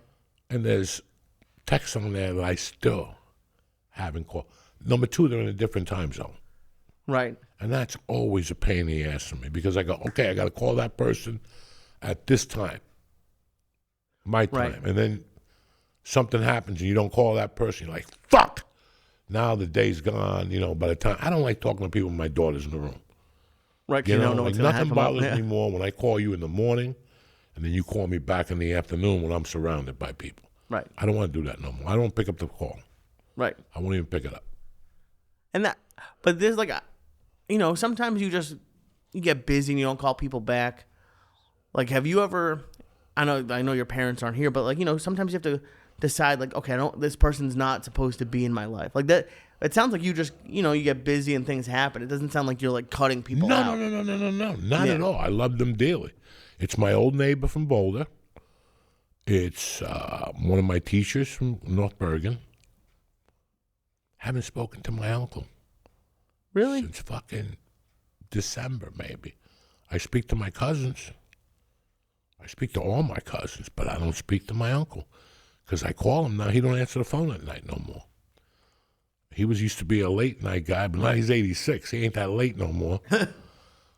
And there's texts on there that I still haven't called. Number 2, they're in a different time zone. Right. And that's always a pain in the ass for me because I go, okay, I got to call that person at this time, my time. Right. And then something happens and you don't call that person. You're like, fuck. Now the day's gone, by the time. I don't like talking to people when my daughter's in the room. Right, you don't know what's going to happen. Nothing bothers me more when I call you in the morning and then you call me back in the afternoon when I'm surrounded by people. Right. I don't want to do that no more. I don't pick up the call. Right. I won't even pick it up. But there's sometimes you get busy and you don't call people back. Like, have you ever, I know your parents aren't here, but sometimes you have to decide okay, this person's not supposed to be in my life. Like that, it sounds like you just, you get busy and things happen. It doesn't sound like you're cutting people out. No. Not at all. I love them dearly. It's my old neighbor from Boulder. It's one of my teachers from North Bergen. Haven't spoken to my uncle. Really? Since fucking December, maybe. I speak to my cousins. I speak to all my cousins, but I don't speak to my uncle. Because I call him now, he don't answer the phone at night no more. He used to be a late night guy, but now he's 86. He ain't that late no more.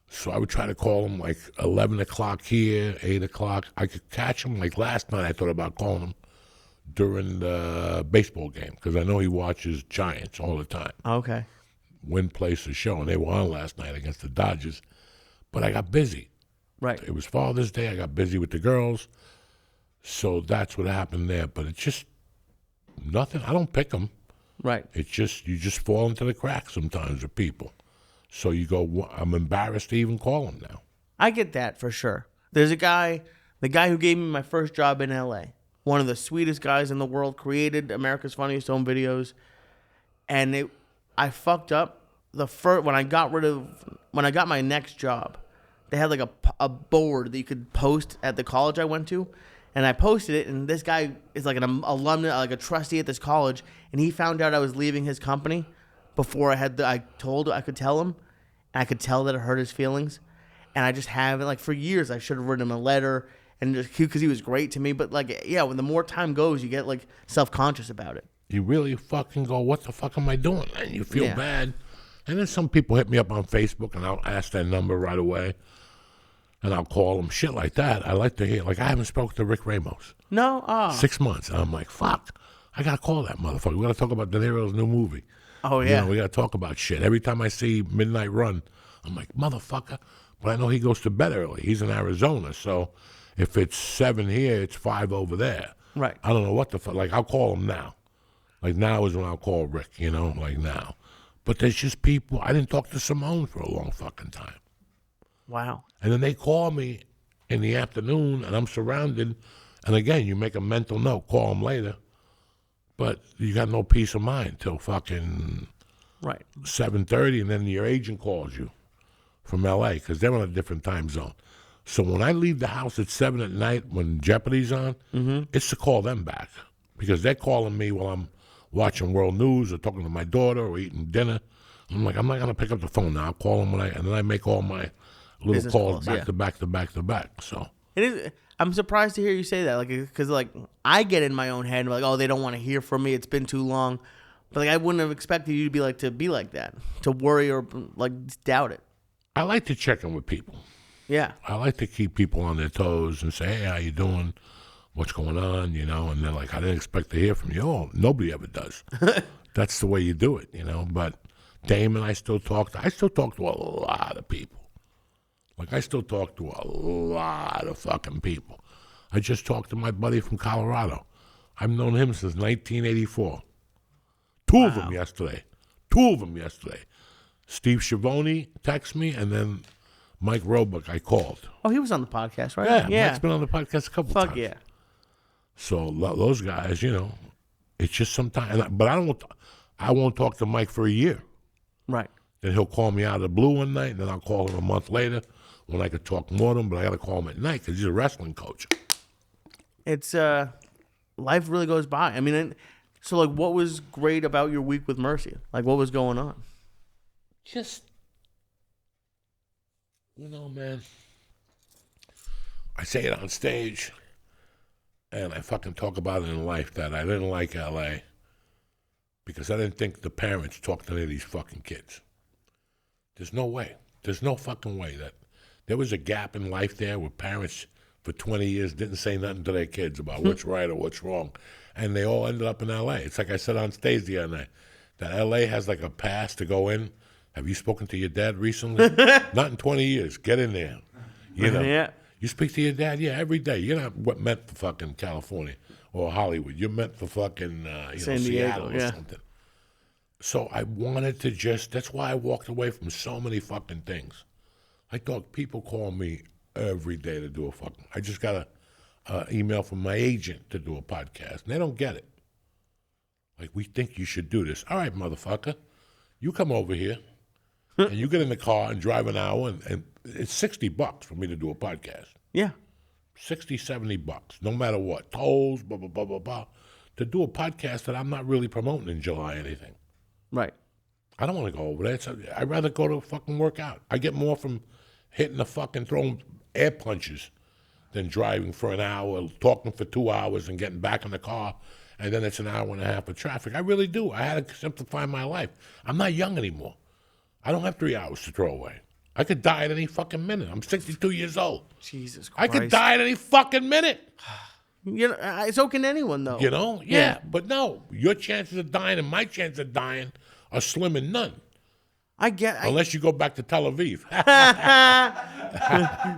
So I would try to call him 11 o'clock here, 8 o'clock. I could catch him. Like last night, I thought about calling him during the baseball game because I know he watches Giants all the time. Okay. Win place the show, and they were on last night against the Dodgers. But I got busy. Right. It was Father's Day. I got busy with the girls. So that's what happened there. But it's just nothing. I don't pick them. Right. It's just, you just fall into the cracks sometimes with people. So you go, I'm embarrassed to even call them now. I get that for sure. There's a guy, the guy who gave me my first job in L.A., one of the sweetest guys in the world, created America's Funniest Home Videos. And I fucked up when I got my next job. They had like a board that you could post at the college I went to, and I posted it. And this guy is like an alumni, like a trustee at this college, and he found out I was leaving his company before I could tell him, and I could tell that it hurt his feelings, and I just haven't. Like for years, I should have written him a letter, and just because he was great to me. But like, yeah, when the more time goes, you get like self-conscious about it. You really fucking go, what the fuck am I doing? And you feel bad. And then some people hit me up on Facebook, and I'll ask their number right away. And I'll call them, shit like that. I like to hear, like I haven't spoken to Rick Ramos. No? 6 months. And I'm like, fuck, I got to call that motherfucker. We got to talk about De Niro's new movie. Oh, yeah. We got to talk about shit. Every time I see Midnight Run, I'm like, motherfucker. But I know he goes to bed early. He's in Arizona. So if it's 7 here, it's 5 over there. Right. I don't know what the fuck. Like, I'll call him now. Like, now is when I'll call Rick, like now. But there's just people. I didn't talk to Simone for a long fucking time. Wow. And then they call me in the afternoon, and I'm surrounded. And again, you make a mental note, call them later. But you got no peace of mind till fucking 7:30, and then your agent calls you from L.A. because they're on a different time zone. So when I leave the house at 7 at night when Jeopardy's on, it's to call them back because they're calling me while I'm watching World News or talking to my daughter or eating dinner. I'm like, I'm not going to pick up the phone now. I'll call them and then I make all my little Business calls back to back to back to back. So it is. I'm surprised to hear you say that, like, because like I get in my own head, like, oh, they don't want to hear from me. It's been too long, but like I wouldn't have expected you to be like that, to worry or like doubt it. I like to check in with people. Yeah, I like to keep people on their toes and say, hey, how you doing? What's going on? And they're like, I didn't expect to hear from you. Oh, nobody ever does. That's the way you do it, But Damon, I still talk to a lot of people. Like, I still talk to a lot of fucking people. I just talked to my buddy from Colorado. I've known him since 1984. Two of them yesterday. Steve Schiavone texted me, and then Mike Roebuck I called. Oh, he was on the podcast, right? Yeah. Mike's been on the podcast a couple times. Fuck yeah. So those guys, it's just sometimes. But I won't talk to Mike for a year. Right. Then he'll call me out of the blue one night, and then I'll call him a month later when I could talk more to him, but I got to call him at night because he's a wrestling coach. It's, life really goes by. I mean, so, like, what was great about your week with Mercy? Like, what was going on? Just, man, I say it on stage, and I fucking talk about it in life that I didn't like L.A. because I didn't think the parents talked to any of these fucking kids. There's no way. There's no fucking way that there was a gap in life there where parents for 20 years didn't say nothing to their kids about what's right or what's wrong. And they all ended up in L.A. It's like I said on stage the other night, that L.A. has like a pass to go in. Have you spoken to your dad recently? Not in 20 years. Get in there. Yeah. You speak to your dad? Yeah, every day. You're not what meant for fucking California or Hollywood. You're meant for fucking San Diego, Seattle or something. So I wanted to that's why I walked away from so many fucking things. I thought people call me every day to do I just got a email from my agent to do a podcast, and they don't get it. Like, we think you should do this. All right, motherfucker, you come over here, and you get in the car and drive an hour, and it's $60 for me to do a podcast. Yeah. $60, $70, no matter what. Tolls, blah, blah, blah, blah, blah. To do a podcast that I'm not really promoting in July or anything. Right. I don't want to go over there. I'd rather go to fucking work out. I get more from hitting the fucking throwing air punches than driving for an hour, talking for 2 hours, and getting back in the car, and then it's an hour and a half of traffic. I really do. I had to simplify my life. I'm not young anymore. I don't have 3 hours to throw away. I could die at any fucking minute. I'm 62 years old. Jesus Christ. I could die at any fucking minute. You know, so can anyone, though. You know? Yeah. But no, your chances of dying and my chances of dying are slim and none. Unless you go back to Tel Aviv. I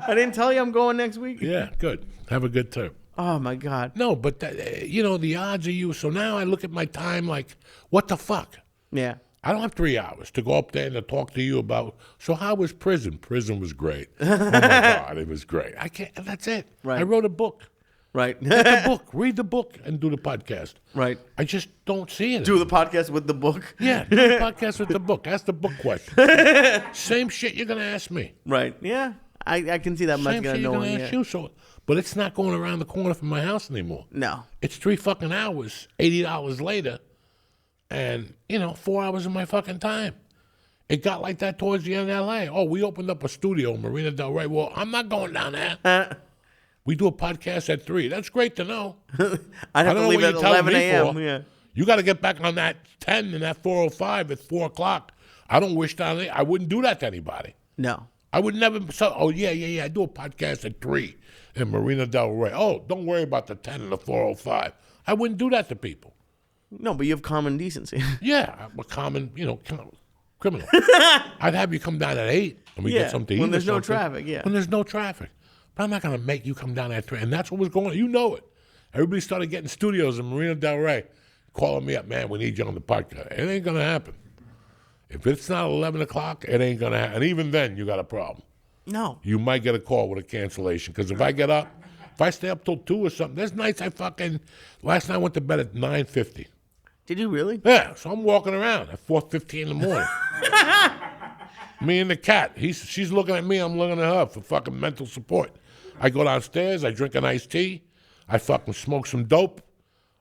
didn't tell you I'm going next week. Yeah, good. Have a good time. Oh, my God. No, but, the odds are you. So now I look at my time like, what the fuck? Yeah. I don't have 3 hours to go up there and to talk to you about, so how was prison? Prison was great. Oh, my God, it was great. I can't, that's it. Right. I wrote a book. Right. Get the book. Read the book and do the podcast. Right. I just don't see it. Do the podcast with the book. Yeah, do the podcast with the book. Ask the book question. Same shit you're going to ask me. Right. Yeah. I can see that much Same shit you're going to ask you. So, but it's not going around the corner from my house anymore. No. It's 3 fucking hours, $80 later, and, 4 hours of my fucking time. It got like that towards the end of L.A. Oh, we opened up a studio in Marina Del Rey. Well, I'm not going down there. We do a podcast at 3. That's great to know. I'd have to leave at 11 a.m. Yeah. You got to get back on that 10 and that 405 at 4 o'clock. I don't wish down there. I wouldn't do that to anybody. No. I would never. Yeah. I do a podcast at 3 in Marina Del Rey. Oh, don't worry about the 10 and the 405. I wouldn't do that to people. No, but you have common decency. Yeah, I'm a common, criminal. I'd have you come down at 8 and we get something to eat. When there's no traffic, When there's no traffic. But I'm not going to make you come down at 3. And that's what was going on. You know it. Everybody started getting studios in Marina Del Rey, calling me up, man, we need you on the podcast. It ain't going to happen. If it's not 11 o'clock, it ain't going to happen. And even then, you got a problem. No. You might get a call with a cancellation. Because if I get up, if I stay up till 2 or something, there's nights last night I went to bed at 9:50. Did you really? Yeah, so I'm walking around at 4:15 in the morning. Me and the cat. She's looking at me, I'm looking at her for fucking mental support. I go downstairs, I drink an iced tea, I fucking smoke some dope,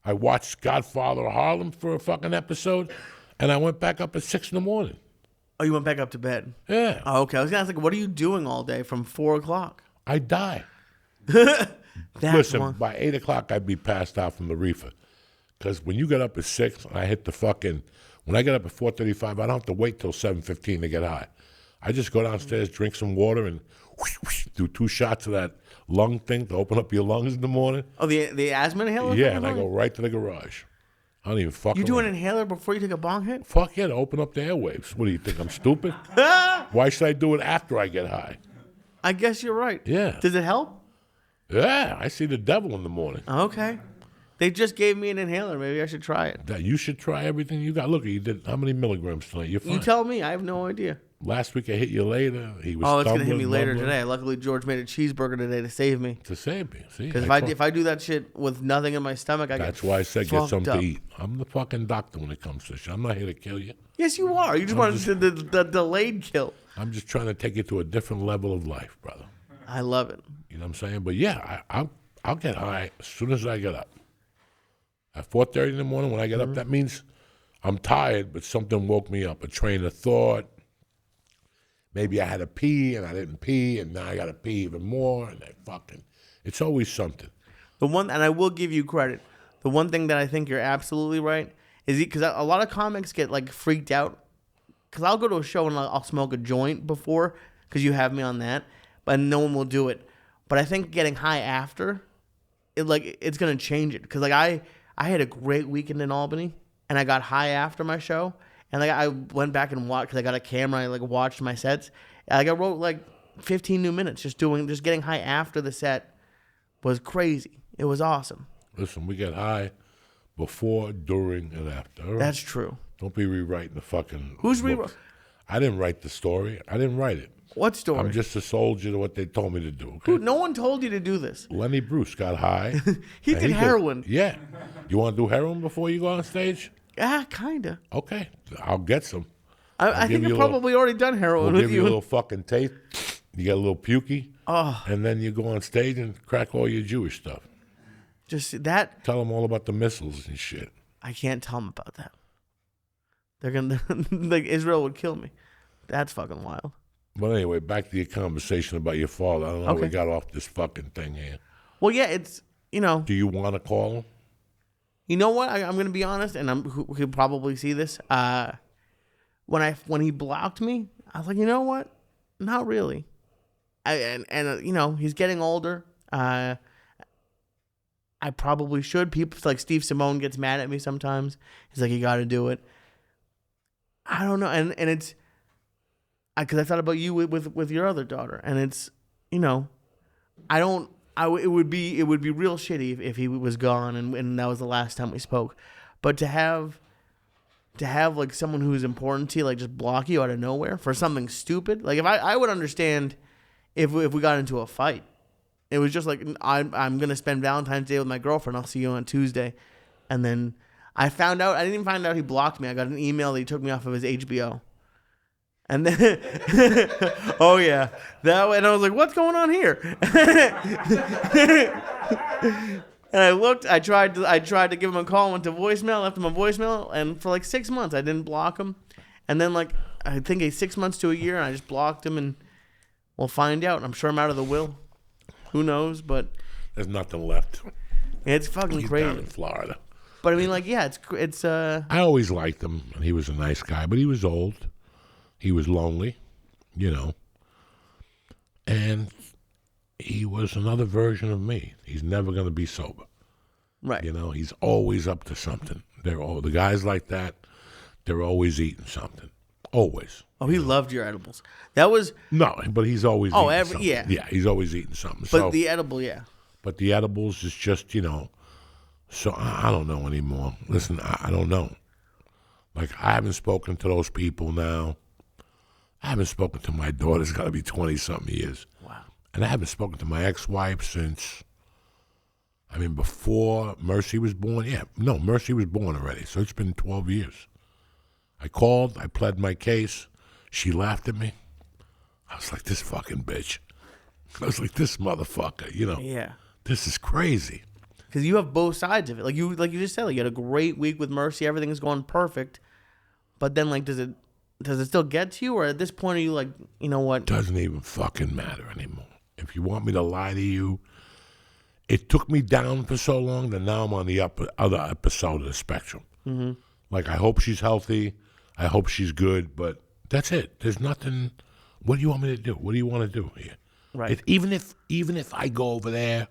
I watched Godfather of Harlem for a fucking episode, and I went back up at 6 in the morning. Oh, you went back up to bed? Yeah. Oh, okay. I was going to ask, what are you doing all day from 4 o'clock? I die. Listen, by 8 o'clock, I'd be passed out from the reefer. Because when you get up at 6, and I hit the fucking, when I get up at 4:35, I don't have to wait till 7:15 to get high. I just go downstairs, drink some water, and do 2 shots of that lung thing to open up your lungs in the morning. Oh, the asthma inhaler? Yeah, and I go right to the garage. I don't even fuck You do around. an inhaler before you take a bong hit? Fuck yeah, to open up the airwaves. What do you think, I'm stupid? Why should I do it after I get high? I guess you're right. Yeah. Does it help? Yeah, I see the devil in the morning. Okay. They just gave me an inhaler. Maybe I should try it. You should try everything you got. Look, you did how many milligrams tonight? You're fine. You tell me. I have no idea. Last week I hit you later. He was it's going to hit me later mumbling. today. Luckily, George made a cheeseburger today to save me. To save me. See? Because if I do that shit with nothing in my stomach, I That's get why I said get something up. to eat. I'm the fucking doctor when it comes to shit. I'm not here to kill you. Yes, you are. You just wanted the delayed kill. I'm just trying to take you to a different level of life, brother. I love it. You know what I'm saying? But yeah, I'll get high as soon as I get up. At 4:30 in the morning when I get up, that means I'm tired, but something woke me up. A train of thought. Maybe I had to pee and I didn't pee, and now I got to pee even more. And it's always something. And I will give you credit. The one thing that I think you're absolutely right is because a lot of comics get like freaked out. Because I'll go to a show and I'll smoke a joint before because you have me on that, but no one will do it. But I think getting high after, it's gonna change it. Because I had a great weekend in Albany, and I got high after my show, and I went back and watched because I got a camera. I watched my sets. I wrote 15 new minutes just getting high after the set was crazy. It was awesome. Listen, we get high before, during, and after. All right? That's true. Don't be rewriting the fucking. Who's books. I didn't write the story. I didn't write it. What story? I'm just a soldier to what they told me to do. Okay? Dude, no one told you to do this. Lenny Bruce got high. He did heroin. Yeah. You want to do heroin before you go on stage? Kinda. Okay. I'll get some. I think I've probably already done heroin we'll with give you a little fucking tape. You get a little pukey. Oh. And then you go on stage and crack all your Jewish stuff. Just that. Tell them all about the missiles and shit. I can't tell them about that. They're going to, Israel would kill me. That's fucking wild. But anyway, back to your conversation about your father. I don't know how we got off this fucking thing here. Well, yeah, it's, Do you want to call him? You know what? I'm going to be honest, and he'll probably see this. When he blocked me, I was like, you know what? Not really. He's getting older. I I probably should. People like Steve Simone gets mad at me sometimes. He's like, you got to do it. I don't know, and it's because I thought about you with your other daughter, and it's I don't. It would be real shitty if he was gone and that was the last time we spoke, but to have like someone who's important to you like just block you out of nowhere for something stupid. Like if I would understand if we got into a fight. It was just like I'm gonna spend Valentine's Day with my girlfriend. I'll see you on Tuesday, and then I found out. I didn't even find out he blocked me. I got an email that he took me off of his HBO, and then oh yeah, that way. And I was like, what's going on here? And I looked. I tried to give him a call. Went to voicemail. Left him a voicemail, and for like 6 months I didn't block him, and then like I think 6 months to a year, and I just blocked him, and we'll find out. I'm sure I'm out of the will. Who knows? But there's nothing left. It's fucking He's crazy. down in Florida. But I mean, like, yeah, it's. I always liked him, and he was a nice guy, but he was old. He was lonely, and he was another version of me. He's never going to be sober. Right. He's always up to something. The guys like that. They're always eating something. Always. Oh, he loved your edibles. That was no, but he's always eating something. Yeah, he's always eating something. But the edible, yeah. But the edibles is just So I don't know anymore. Listen, I don't know. Like I haven't spoken to those people now. I haven't spoken to my daughter. It's got to be 20-something years. Wow. And I haven't spoken to my ex-wife since. Before Mercy was born. Yeah, no, Mercy was born already. So it's been 12 years. I called. I pled my case. She laughed at me. I was like, this fucking bitch. I was like, this motherfucker, Yeah. This is crazy. Because you have both sides of it. Like you just said, like, you had a great week with Mercy. Everything is going perfect. But then, like, does it still get to you? Or at this point, are you like, you know what? Doesn't even fucking matter anymore. If you want me to lie to you, it took me down for so long that now I'm on the other episode of the spectrum. Mm-hmm. Like, I hope she's healthy. I hope she's good. But that's it. There's nothing. What do you want me to do? What do you want to do here? Right. Even if I go over there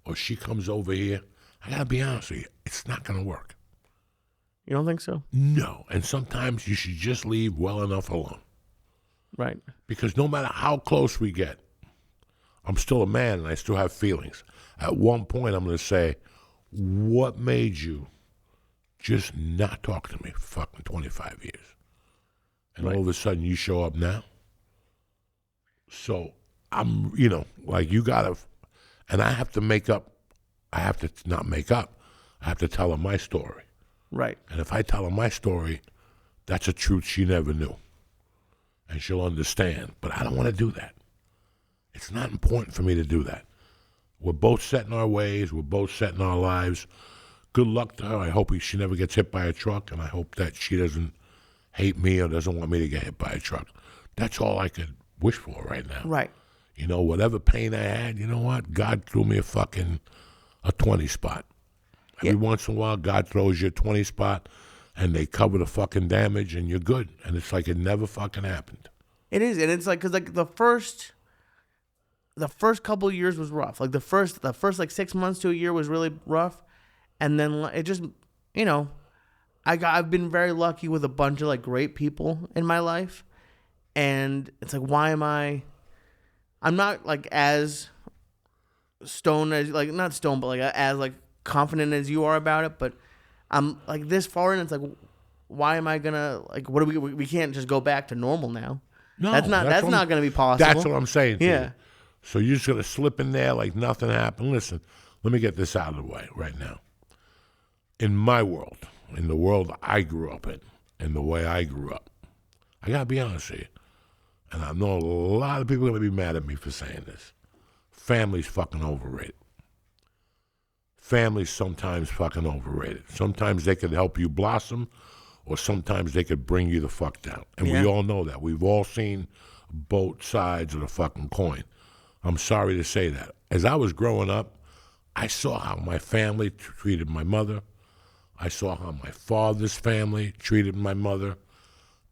or she comes over here, I got to be honest with you, it's not going to work. You don't think so? No. And sometimes you should just leave well enough alone. Right. Because no matter how close we get, I'm still a man and I still have feelings. At one point, I'm going to say, what made you just not talk to me for fucking 25 years? And all of a sudden, you show up now? So, I'm, like you got to, and I have to not make up. I have to tell her my story. Right. And if I tell her my story, that's a truth she never knew. And she'll understand. But I don't want to do that. It's not important for me to do that. We're both set in our ways. We're both set in our lives. Good luck to her. I hope she never gets hit by a truck, and I hope that she doesn't hate me or doesn't want me to get hit by a truck. That's all I could wish for right now. Right. Whatever pain I had, you know what? God threw me a 20 spot. Every once in a while, God throws you a 20 spot, and they cover the fucking damage, and you're good. And it's like it never fucking happened. It is, and it's like, because like the first couple of years was rough. Like the first like 6 months to a year was really rough, and then it just, I've been very lucky with a bunch of like great people in my life, and it's like, why am I'm not like as stoned as, like, not stoned, but like as like confident as you are about it, but I'm like this far in, it's like, why am I gonna, like, what do we can't just go back to normal now? No, that's not gonna be possible. That's what I'm saying to you. Yeah. So you're just gonna slip in there like nothing happened. Listen, let me get this out of the way right now. In my world, in the world I grew up in the way I grew up, I gotta be honest with you, and I know a lot of people are gonna be mad at me for saying this. Family's fucking overrated. Family's sometimes fucking overrated. Sometimes they could help you blossom, or sometimes they could bring you the fuck down. And we all know that. We've all seen both sides of the fucking coin. I'm sorry to say that. As I was growing up, I saw how my family treated my mother. I saw how my father's family treated my mother.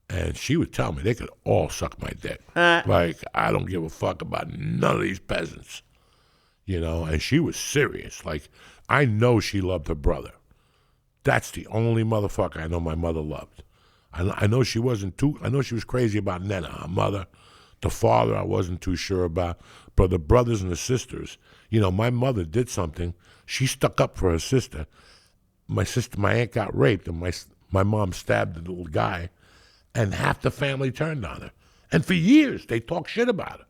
And she would tell me they could all suck my dick. Like, I don't give a fuck about none of these peasants. you know, and she was serious. Like, I know she loved her brother. That's the only motherfucker I know my mother loved. I know she wasn't too, I know she was crazy about Nana, her mother. The father, I wasn't too sure about. But the brothers and the sisters, you know, my mother did something. She stuck up for her sister. My aunt got raped, and my mom stabbed the little guy, and half the family turned on her. And for years, they talked shit about her.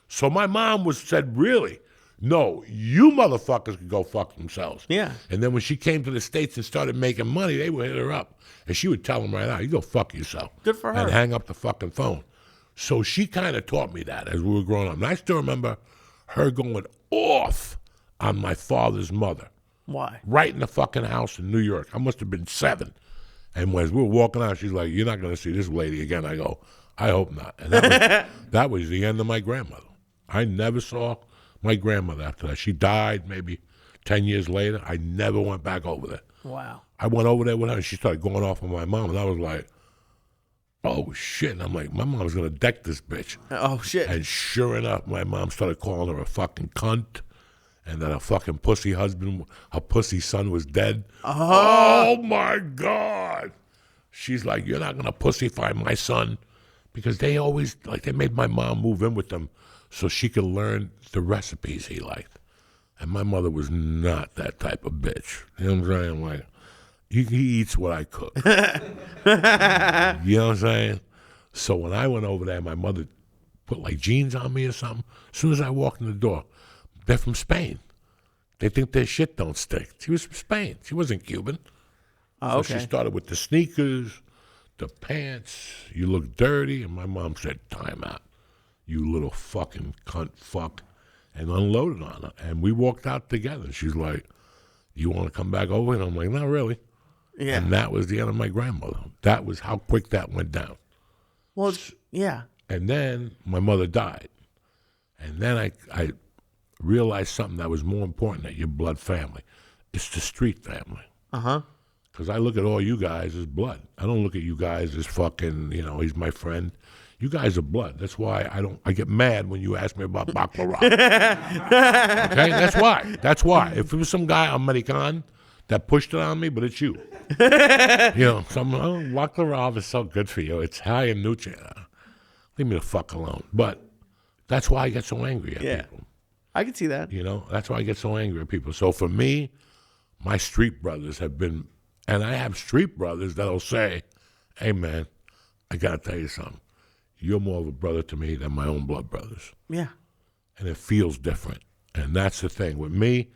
So my mom said, really? No, you motherfuckers could go fuck themselves. Yeah. And then when she came to the States and started making money, they would hit her up. And she would tell them right out, you go fuck yourself. Good for her. And hang up the fucking phone. So she kind of taught me that as we were growing up. And I still remember her going off on my father's mother. Why? Right in the fucking house in New York. I must have been 7. And as we were walking out, she's like, you're not going to see this lady again. I go, I hope not. And that was the end of my grandmother. I never saw my grandmother after that. She died maybe 10 years later. I never went back over there. Wow. I went over there with her, and she started going off on my mom, and I was like, oh, shit. And I'm like, my mom's going to deck this bitch. Oh, shit. And sure enough, my mom started calling her a fucking cunt, and that her fucking pussy husband, her pussy son was dead. Oh my God. She's like, you're not going to pussyfy my son. Because they always, like, they made my mom move in with them so she could learn the recipes he liked. And my mother was not that type of bitch. You know what I'm saying? Like, he eats what I cook. You know what I'm saying? So when I went over there, my mother put like jeans on me or something. As soon as I walked in the door, they're from Spain. They think their shit don't stick. She was from Spain. She wasn't Cuban. Oh, So she started with the sneakers, the pants. You look dirty. And my mom said, time out. You little fucking cunt fuck. And unloaded on her. And we walked out together. She's like, you want to come back over? And I'm like, not really. Yeah. And that was the end of my grandmother. That was how quick that went down. Well, yeah. And then my mother died. And then I realized something that was more important than your blood family. It's the street family. Uh-huh. Because I look at all you guys as blood. I don't look at you guys as fucking, you know, he's my friend. You guys are blood. That's why I get mad when you ask me about baklava. Okay? That's why. If it was some guy American that pushed it on me, but it's you. You know, baklava is so good for you. It's high in nutrients. Leave me the fuck alone. But that's why I get so angry at people. I can see that. You know, that's why I get so angry at people. So for me, my street brothers have been, and I have street brothers that'll say, hey man, I gotta tell you something. You're more of a brother to me than my own blood brothers. Yeah. And it feels different. And that's the thing. With me,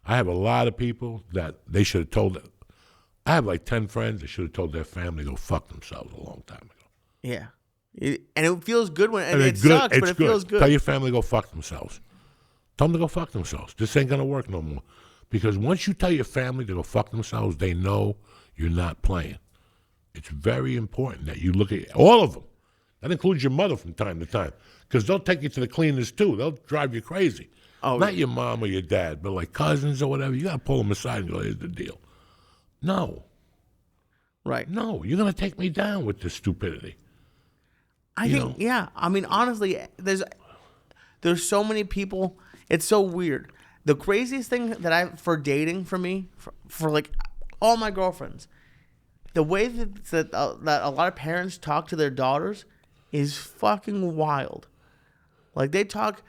I have a lot of people that they should have told. I have like 10 friends that should have told their family to go fuck themselves a long time ago. Yeah. And it feels good when it sucks, but it feels good. Tell your family to go fuck themselves. Tell them to go fuck themselves. This ain't going to work no more. Because once you tell your family to go fuck themselves, they know you're not playing. It's very important that you look at all of them. That includes your mother from time to time. Because they'll take you to the cleaners too. They'll drive you crazy. Oh, Not your mom or your dad, but like cousins or whatever. You got to pull them aside and go, here's the deal. No. Right. No, you're going to take me down with this stupidity. I think, yeah. I mean, honestly, there's so many people. It's so weird. The craziest thing that for dating for me, for like all my girlfriends, the way that a lot of parents talk to their daughters is fucking wild. Like they talk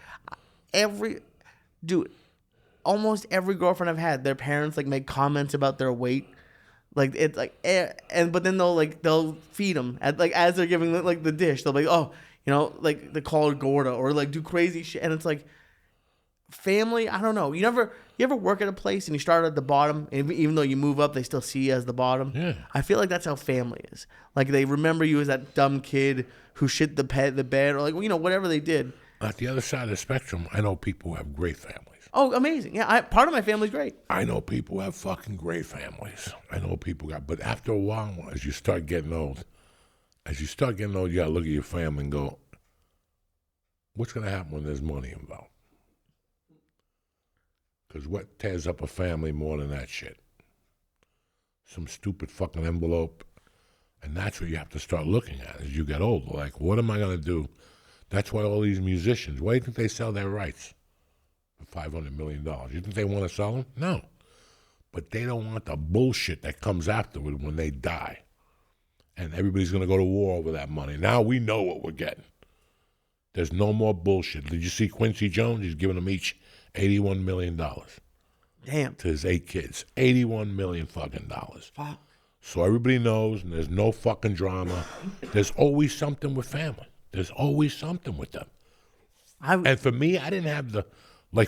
almost every girlfriend I've had, their parents like make comments about their weight. Like it's like, but then they'll feed them as they're giving like the dish. They'll be like, oh, you know, like they call her Gorda or like do crazy shit. And it's like family. I don't know. You ever work at a place and you start at the bottom, and even though you move up, they still see you as the bottom. Yeah. I feel like that's how family is. Like they remember you as that dumb kid who shit the bed or like, you know, whatever they did. At the other side of the spectrum, I know people who have great families. Oh, amazing. Yeah, part of my family's great. I know people who have fucking great families. I know people but after a while, as you start getting old, you gotta look at your family and go, what's gonna happen when there's money involved? Because what tears up a family more than that shit? Some stupid fucking envelope. And that's what you have to start looking at as you get older. Like, what am I gonna do? That's why all these musicians, why do you think they sell their rights? for $500 million. You think they want to sell them? No. But they don't want the bullshit that comes afterward when they die. And everybody's going to go to war over that money. Now we know what we're getting. There's no more bullshit. Did you see Quincy Jones? He's giving them each $81 million. Damn. To his 8 kids. $81 million fucking dollars. Fuck. So everybody knows, and there's no fucking drama. There's always something with family. There's always something with them. And for me, I didn't have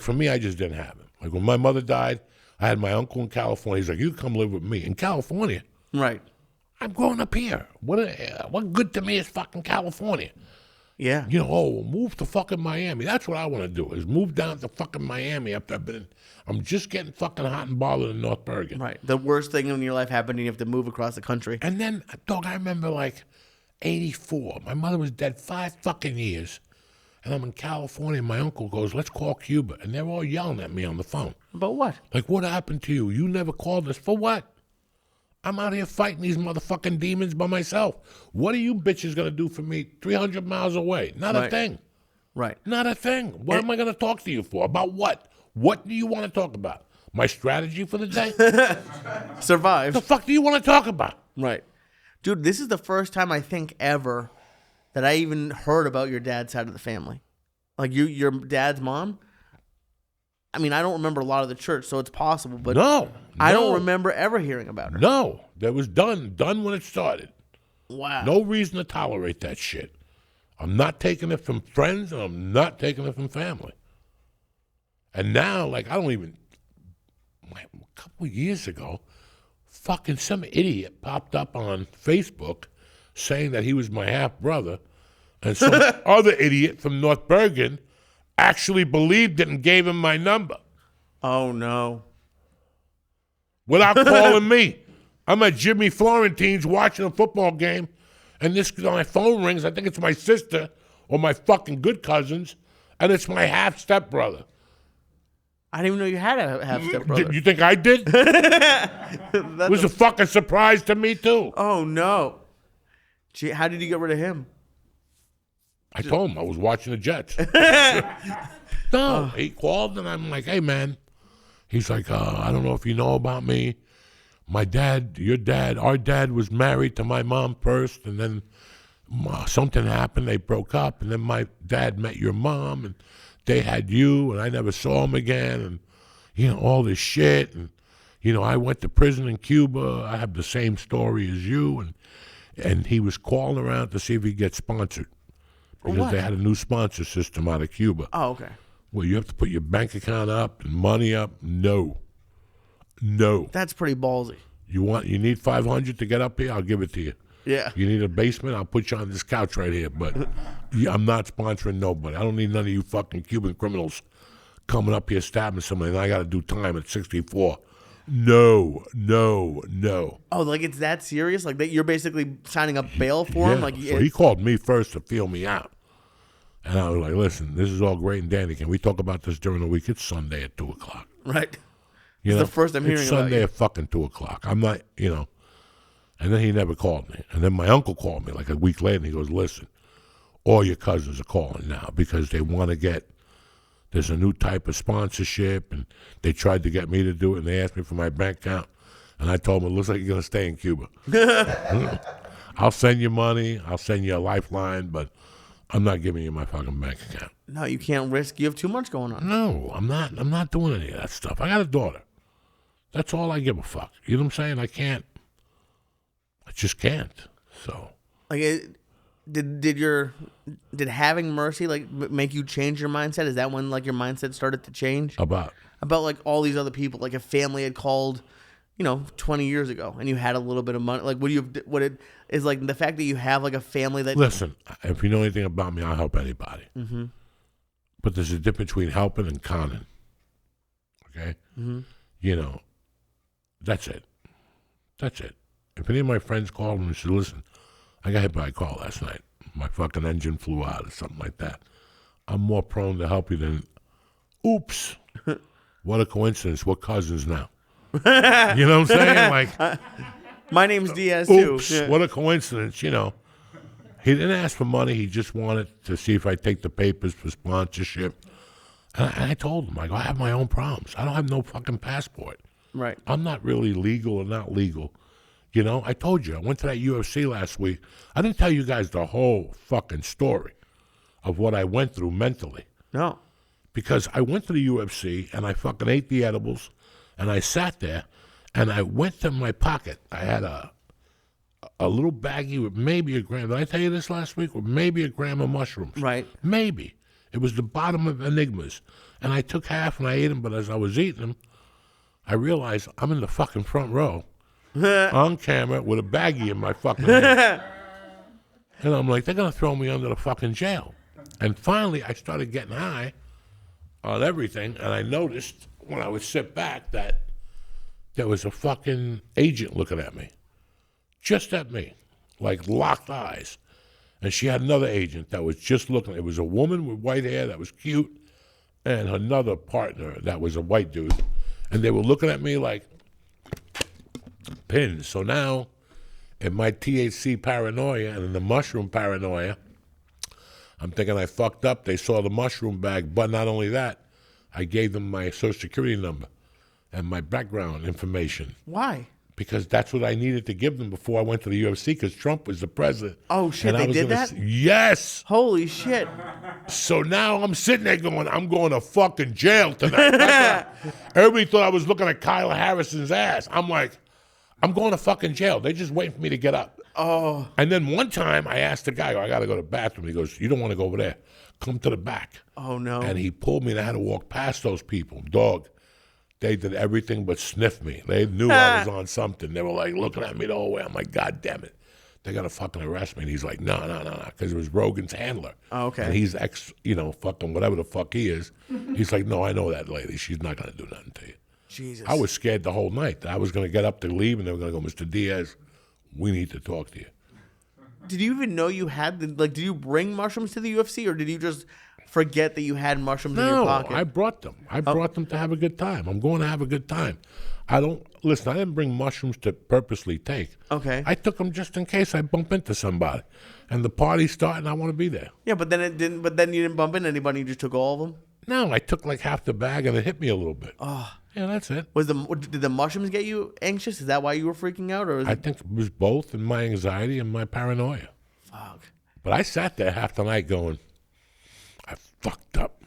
for me, I just didn't have it. Like when my mother died, I had my uncle in California. He's like, you come live with me in California. Right. I'm growing up here. What good to me is fucking California? Yeah. You know, move to fucking Miami. That's what I want to do, is move down to fucking Miami after I'm just getting fucking hot and bothered in North Bergen. Right. The worst thing in your life happened and you have to move across the country. And then, dog, I remember like 84. My mother was dead 5 fucking years. And I'm in California, and my uncle goes, let's call Cuba. And they're all yelling at me on the phone. About what? Like, what happened to you? You never called us. For what? I'm out here fighting these motherfucking demons by myself. What are you bitches going to do for me 300 miles away? Not a thing. Right. Not a thing. What am I going to talk to you for? About what? What do you want to talk about? My strategy for the day? Survive. What the fuck do you want to talk about? Right. Dude, this is the first time I think ever that I even heard about your dad's side of the family. Like your dad's mom? I mean, I don't remember a lot of the church, so it's possible, but I don't remember ever hearing about her. No, that was done when it started. Wow. No reason to tolerate that shit. I'm not taking it from friends, and I'm not taking it from family. And now, like, a couple of years ago, fucking some idiot popped up on Facebook saying that he was my half-brother, and some other idiot from North Bergen actually believed it and gave him my number. Oh, no. Without calling me. I'm at Jimmy Florentine's watching a football game, and my phone rings. I think it's my sister or my fucking good cousins, and it's my half-stepbrother. I didn't even know you had a half-stepbrother. You think I did? It was a fucking surprise to me, too. Oh, no. Gee, how did you get rid of him? I told him I was watching the Jets. He called, and I'm like, hey, man. He's like, I don't know if you know about me. My dad, our dad was married to my mom first, and then something happened. They broke up, and then my dad met your mom, and they had you, and I never saw him again, and, all this shit. And, I went to prison in Cuba. I have the same story as you, and he was calling around to see if he'd get sponsored. Because they had a new sponsor system out of Cuba. Oh, okay. Well, you have to put your bank account up and money up. No. That's pretty ballsy. You need 500 to get up here? I'll give it to you. Yeah. You need a basement? I'll put you on this couch right here. But I'm not sponsoring nobody. I don't need none of you fucking Cuban criminals coming up here stabbing somebody, and I got to do time at 64. No. Oh, like it's that serious? Like that you're basically signing up bail for him? Like so he called me first to feel me out. And I was like, listen, this is all great and dandy. Can we talk about this during the week? It's Sunday at 2 o'clock. Right. It's the first I'm hearing it's about Sunday you. at fucking 2 o'clock. I'm not, And then he never called me. And then my uncle called me like a week later, and he goes, listen, all your cousins are calling now because they want to there's a new type of sponsorship, and they tried to get me to do it, and they asked me for my bank account. And I told them, it looks like you're going to stay in Cuba. I'll send you money. I'll send you a lifeline, but I'm not giving you my fucking bank account. No, you can't risk. You have too much going on. No, I'm not doing any of that stuff. I got a daughter. That's all I give a fuck. You know what I'm saying? I just can't. So. Like, did having Mercy make you change your mindset? Is that when your mindset started to change? About like all these other people, like a family had called, 20 years ago, and you had a little bit of money. Like, what it is like the fact that you have like a family that. Listen, if you know anything about me, I'll help anybody. Mm-hmm. But there's a difference between helping and conning. Okay. Mm-hmm. That's it. If any of my friends called and said, listen, I got hit by a car last night. My fucking engine flew out or something like that. I'm more prone to help you than, oops, what a coincidence. We're cousins now. You know what I'm saying? Like, my name's Diaz, oops, too. Yeah. What a coincidence, He didn't ask for money. He just wanted to see if I take the papers for sponsorship. And I told him, I go, I have my own problems. I don't have no fucking passport. Right. I'm not really legal or not legal. You know, I told you, I went to that UFC last week. I didn't tell you guys the whole fucking story of what I went through mentally. No. Because I went to the UFC and I fucking ate the edibles and I sat there and I went to my pocket. I had a little baggie with maybe a gram. Did I tell you this last week? With maybe a gram of mushrooms. Right. Maybe. It was the bottom of Enigmas. And I took half and I ate them, but as I was eating them, I realized I'm in the fucking front row on camera with a baggie in my fucking hand. And I'm like, they're going to throw me under the fucking jail. And finally, I started getting high on everything, and I noticed when I would sit back that there was a fucking agent looking at me. Just at me, like locked eyes. And she had another agent that was just looking. It was a woman with white hair that was cute, and another partner that was a white dude. And they were looking at me like pins. So now, in my THC paranoia and in the mushroom paranoia, I'm thinking I fucked up. They saw the mushroom bag, but not only that, I gave them my social security number and my background information. Why? Because that's what I needed to give them before I went to the UFC, because Trump was the president. Oh, shit, they did that? Yes. Holy shit. So now I'm sitting there going, I'm going to fucking jail tonight. Everybody thought I was looking at Kyle Harrison's ass. I'm like, I'm going to fucking jail. They're just waiting for me to get up. Oh. And then one time I asked the guy, I got to go to the bathroom. He goes, you don't want to go over there. Come to the back. Oh, no. And he pulled me and I had to walk past those people. Dog. They did everything but sniff me. They knew I was on something. They were like looking at me the whole way. I'm like, God damn it. They're going to fucking arrest me. And he's like, no. Because it was Rogan's handler. Oh, okay. And he's fucking whatever the fuck he is. He's like, no, I know that lady. She's not going to do nothing to you. Jesus. I was scared the whole night. I was going to get up to leave and they were going to go, Mr. Diaz, we need to talk to you. Did you even know you had did you bring mushrooms to the UFC, or did you just forget that you had mushrooms in your pocket? No, I brought them. I brought them to have a good time. I'm going to have a good time. I didn't bring mushrooms to purposely take. Okay. I took them just in case I bump into somebody. And the party's starting, I want to be there. Yeah, but then you didn't bump into anybody, you just took all of them? No, I took like half the bag and it hit me a little bit. Oh. Yeah, that's it. Did the mushrooms get you anxious? Is that why you were freaking out? Or I think it was both, and my anxiety and my paranoia. Fuck. But I sat there half the night going, I fucked up.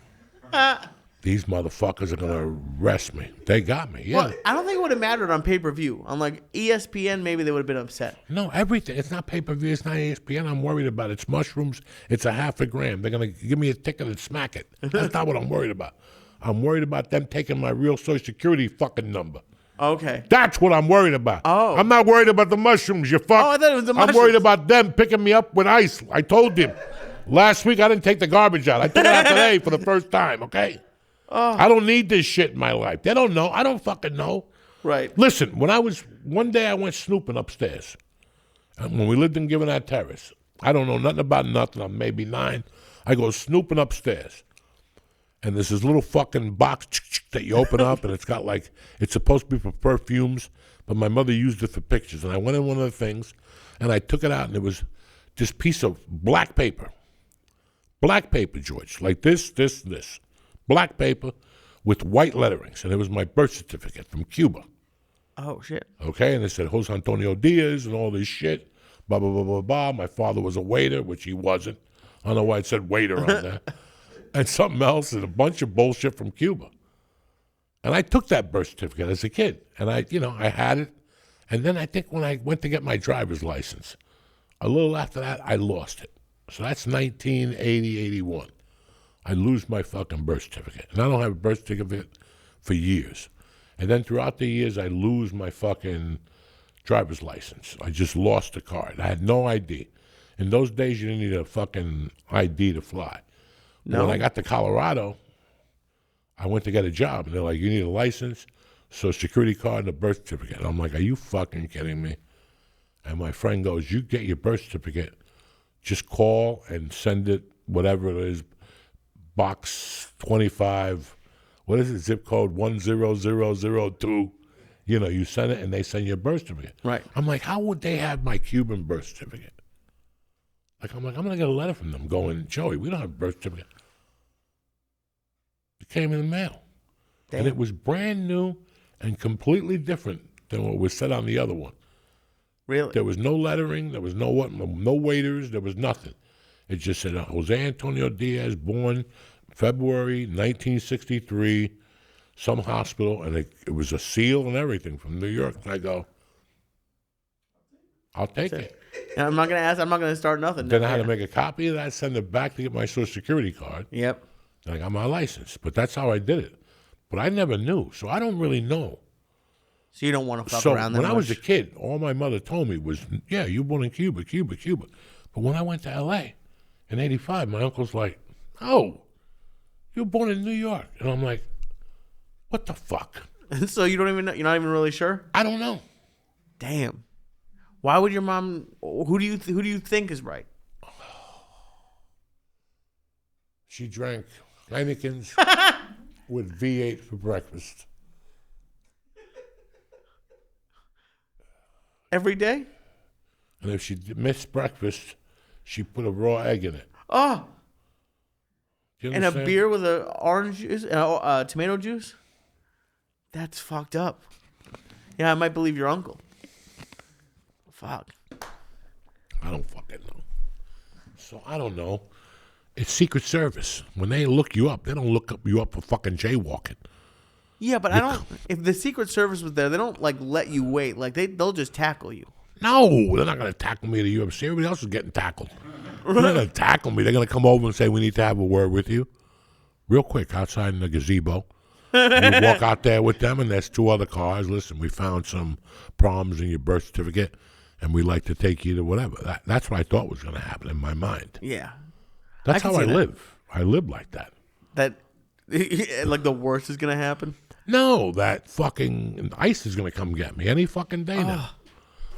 These motherfuckers are going to arrest me. They got me, yeah. Well, I don't think it would have mattered on pay-per-view. On like ESPN, maybe they would have been upset. No, everything. It's not pay-per-view. It's not ESPN. I'm worried about. It's mushrooms. It's a half a gram. They're going to give me a ticket and smack it. That's not what I'm worried about. I'm worried about them taking my real Social Security fucking number. Okay. That's what I'm worried about. Oh. I'm not worried about the mushrooms, you fuck. Oh, I thought it was the mushrooms. I'm worried about them picking me up with ice. I told him. Last week I didn't take the garbage out. I took it out today for the first time, okay? Oh. I don't need this shit in my life. They don't know. I don't fucking know. Right. Listen, one day I went snooping upstairs. And when we lived in Given Terrace, I don't know nothing about nothing. I'm maybe 9. I go snooping upstairs. And there's this little fucking box that you open up, and it's got it's supposed to be for perfumes, but my mother used it for pictures. And I went in one of the things, and I took it out, and it was this piece of black paper. Black paper, George, like this. Black paper with white letterings, and it was my birth certificate from Cuba. Oh, shit. Okay, and it said Jose Antonio Diaz and all this shit, blah, blah, blah, blah, blah. My father was a waiter, which he wasn't. I don't know why it said waiter on there. And something else and a bunch of bullshit from Cuba. And I took that birth certificate as a kid, and I had it. And then I think when I went to get my driver's license, a little after that, I lost it. So that's 1980, 81. I lose my fucking birth certificate. And I don't have a birth certificate for years. And then throughout the years, I lose my fucking driver's license. I just lost the card. I had no ID. In those days, you didn't need a fucking ID to fly. No. When I got to Colorado, I went to get a job. And they're like, you need a license, Social Security card, and a birth certificate. And I'm like, are you fucking kidding me? And my friend goes, you get your birth certificate, just call and send it, whatever it is, box 25, what is it, zip code 10002. You send it and they send you a birth certificate. Right. I'm like, how would they have my Cuban birth certificate? I'm going to get a letter from them going, Joey, we don't have a birth certificate. came in the mail. Damn. And it was brand new and completely different than what was said on the other one. Really? There was no lettering. There was no waiters. There was nothing. It just said Jose Antonio Diaz, born February 1963, some hospital, and it was a seal and everything from New York. And I go, I'll take it. And I'm not gonna ask. I'm not gonna start nothing. Then I had to make a copy of that, send it back to get my Social Security card. Yep. And I got my license. But that's how I did it. But I never knew, so I don't really know. So you don't want to fuck So around that when I much? was a kid, all my mother told me was, yeah, you born in Cuba, Cuba, Cuba. But when I went to L.A. in 85, my uncle's like, oh, you were born in New York. And I'm like, what the fuck? So you don't even know, you're not even really sure? I don't know. Damn. Why would your mom? Who do you think is right? She drank Heineken's with V8 for breakfast. Every day? And if she missed breakfast, she put a raw egg in it. Oh. Do you And a understand? beer with a orange juice and tomato juice? That's fucked up. Yeah, I might believe your uncle. Fuck. I don't fucking know. So I don't know. It's Secret Service. When they look you up, they don't look you up for fucking jaywalking. Yeah, but I don't. If the Secret Service was there, they don't like let you wait. Like they'll just tackle you. No, they're not going to tackle me at the UFC. Everybody else is getting tackled. They're not going to tackle me. They're going to come over and say, we need to have a word with you. Real quick, outside in the gazebo. You walk out there with them, and there's two other cars. Listen, we found some problems in your birth certificate, and we'd like to take you to whatever. That's what I thought was going to happen in my mind. Yeah. That's how I live. I live like that. That, like the worst is gonna happen. No, that fucking ICE is going to come get me any fucking day now.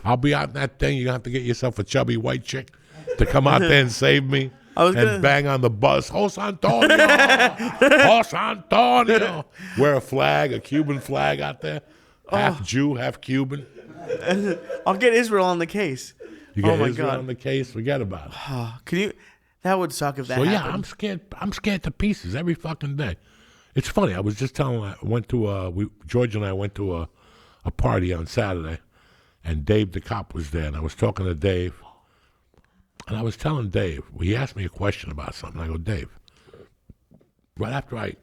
I'll be out in that thing. You're going to have to get yourself a chubby white chick to come out there and save me and bang on the bus. Jos Antonio! Jos Antonio! Wear a flag, a Cuban flag out there. Half Jew, half Cuban. I'll get Israel on the case. You get oh my Israel God. on the case, forget about it. Can you? That would suck if that So happened. yeah, I'm scared. I'm scared to pieces every fucking day. It's funny. I was just telling. I went to George and I went to a party on Saturday, and Dave the cop was there, and I was talking to Dave, and I was telling Dave. He asked me a question about something. I go, Dave. Right after I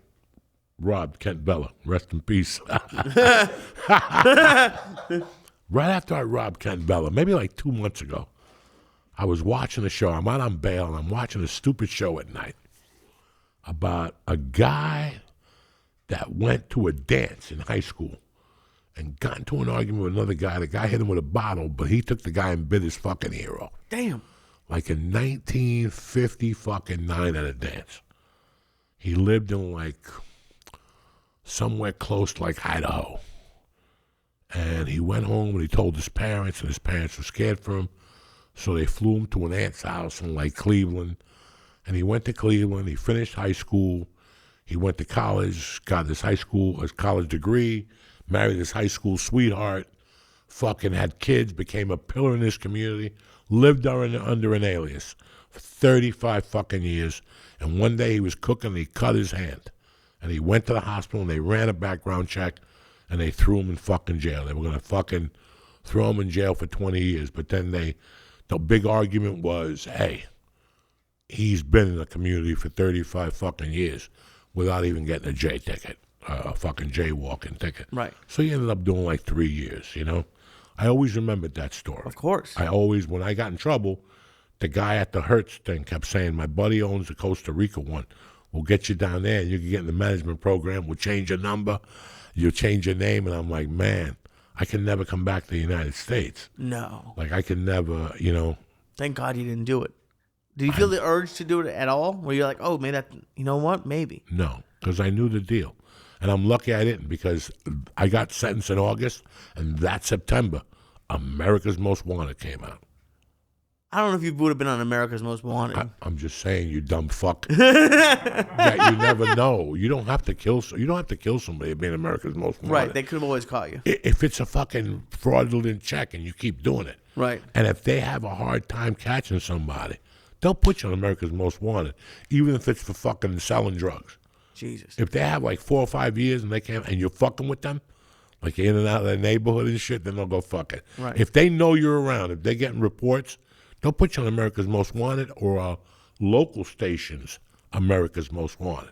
robbed Kent Bella, rest in peace. Right after I robbed Kent Bella, maybe like 2 months ago, I was watching a show. I'm out on bail, and I'm watching a stupid show at night about a guy that went to a dance in high school and got into an argument with another guy. The guy hit him with a bottle, but he took the guy and bit his fucking ear off. Damn. Like in 1950 fucking 9 at a dance. He lived in like somewhere close to like Idaho. And he went home and he told his parents, and his parents were scared for him. So they flew him to an aunt's house in like Cleveland. And he went to Cleveland. He finished high school. He went to college, got his college degree, married his high school sweetheart, fucking had kids, became a pillar in his community, lived under an alias for 35 fucking years. And one day he was cooking and he cut his hand. And he went to the hospital and they ran a background check and they threw him in fucking jail. They were going to fucking throw him in jail for 20 years. But then the big argument was, hey, he's been in the community for 35 fucking years without even getting a J ticket, a fucking jaywalking ticket. Right. So he ended up doing like 3 years, you know? I always remembered that story. Of course. When I got in trouble, the guy at the Hertz thing kept saying, my buddy owns the Costa Rica one. We'll get you down there and you can get in the management program. We'll change your number. You'll change your name. And I'm like, man, I can never come back to the United States. No. Like I can never, you know. Thank God you didn't do it. Did you feel the urge to do it at all? Where you're like, oh, maybe that, you know what? Maybe. No, because I knew the deal. And I'm lucky I didn't, because I got sentenced in August, and that September, America's Most Wanted came out. I don't know if you would have been on America's Most Wanted. I'm just saying, you dumb fuck. That you never know. You don't have to kill somebody being America's Most Wanted. Right, they could have always caught you. If it's a fucking fraudulent check and you keep doing it. Right. And if they have a hard time catching somebody, they'll put you on America's Most Wanted, even if it's for fucking selling drugs. Jesus. If they have like 4 or 5 years and they can't, and you're fucking with them, like you're in and out of their neighborhood and shit, then they'll go fuck it. Right. If they know you're around, if they're getting reports, they'll put you on America's Most Wanted or local stations, America's Most Wanted.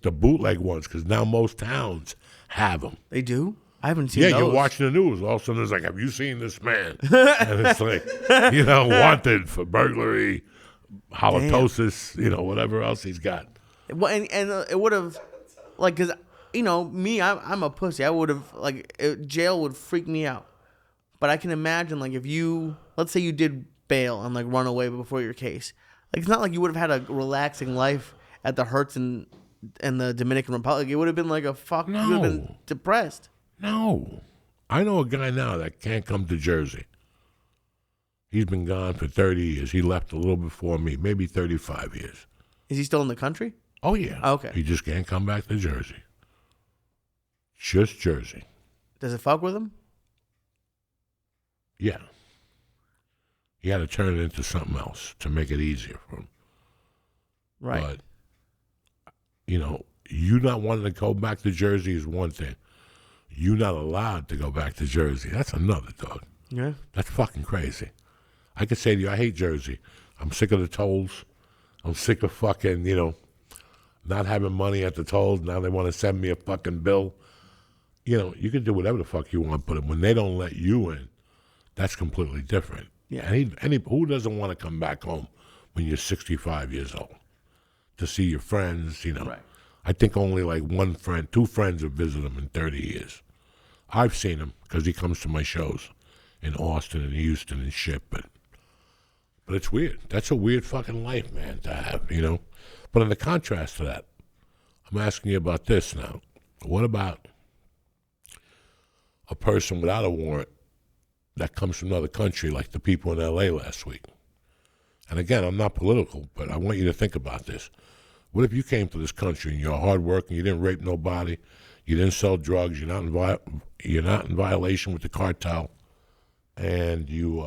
The bootleg ones, because now most towns have them. They do? I haven't seen those. Yeah, you're watching the news. All of a sudden, it's like, have you seen this man? And it's like, wanted for burglary, halitosis, whatever else he's got. Well, and it would have, like, because, me, I'm a pussy. I would have, jail would freak me out. But I can imagine, like, if you, let's say you did bail and, like, run away before your case. Like, it's not like you would have had a relaxing life at the Hertz and the Dominican Republic. It would have been like a fuck. No. You would have been depressed. No. I know a guy now that can't come to Jersey. He's been gone for 30 years. He left a little before me, maybe 35 years. Is he still in the country? Oh, yeah. Okay. He just can't come back to Jersey. Just Jersey. Does it fuck with him? Yeah. He had to turn it into something else to make it easier for him. Right. But, you not wanting to go back to Jersey is one thing. You not allowed to go back to Jersey. That's another, dog. Yeah. That's fucking crazy. I could say to you, I hate Jersey. I'm sick of the tolls. I'm sick of fucking, not having money at the tolls. Now they want to send me a fucking bill. You can do whatever the fuck you want, but when they don't let you in, that's completely different. Yeah. And who doesn't want to come back home when you're 65 years old to see your friends, Right. I think only like two friends have visited him in 30 years. I've seen him because he comes to my shows in Austin and Houston and shit, but it's weird. That's a weird fucking life, man, to have, But in the contrast to that, I'm asking you about this now. What about a person without a warrant that comes from another country like the people in L.A. last week? And again, I'm not political, but I want you to think about this. What if you came to this country and you're hardworking, you didn't rape nobody, you didn't sell drugs, you're not in violation with the cartel, and you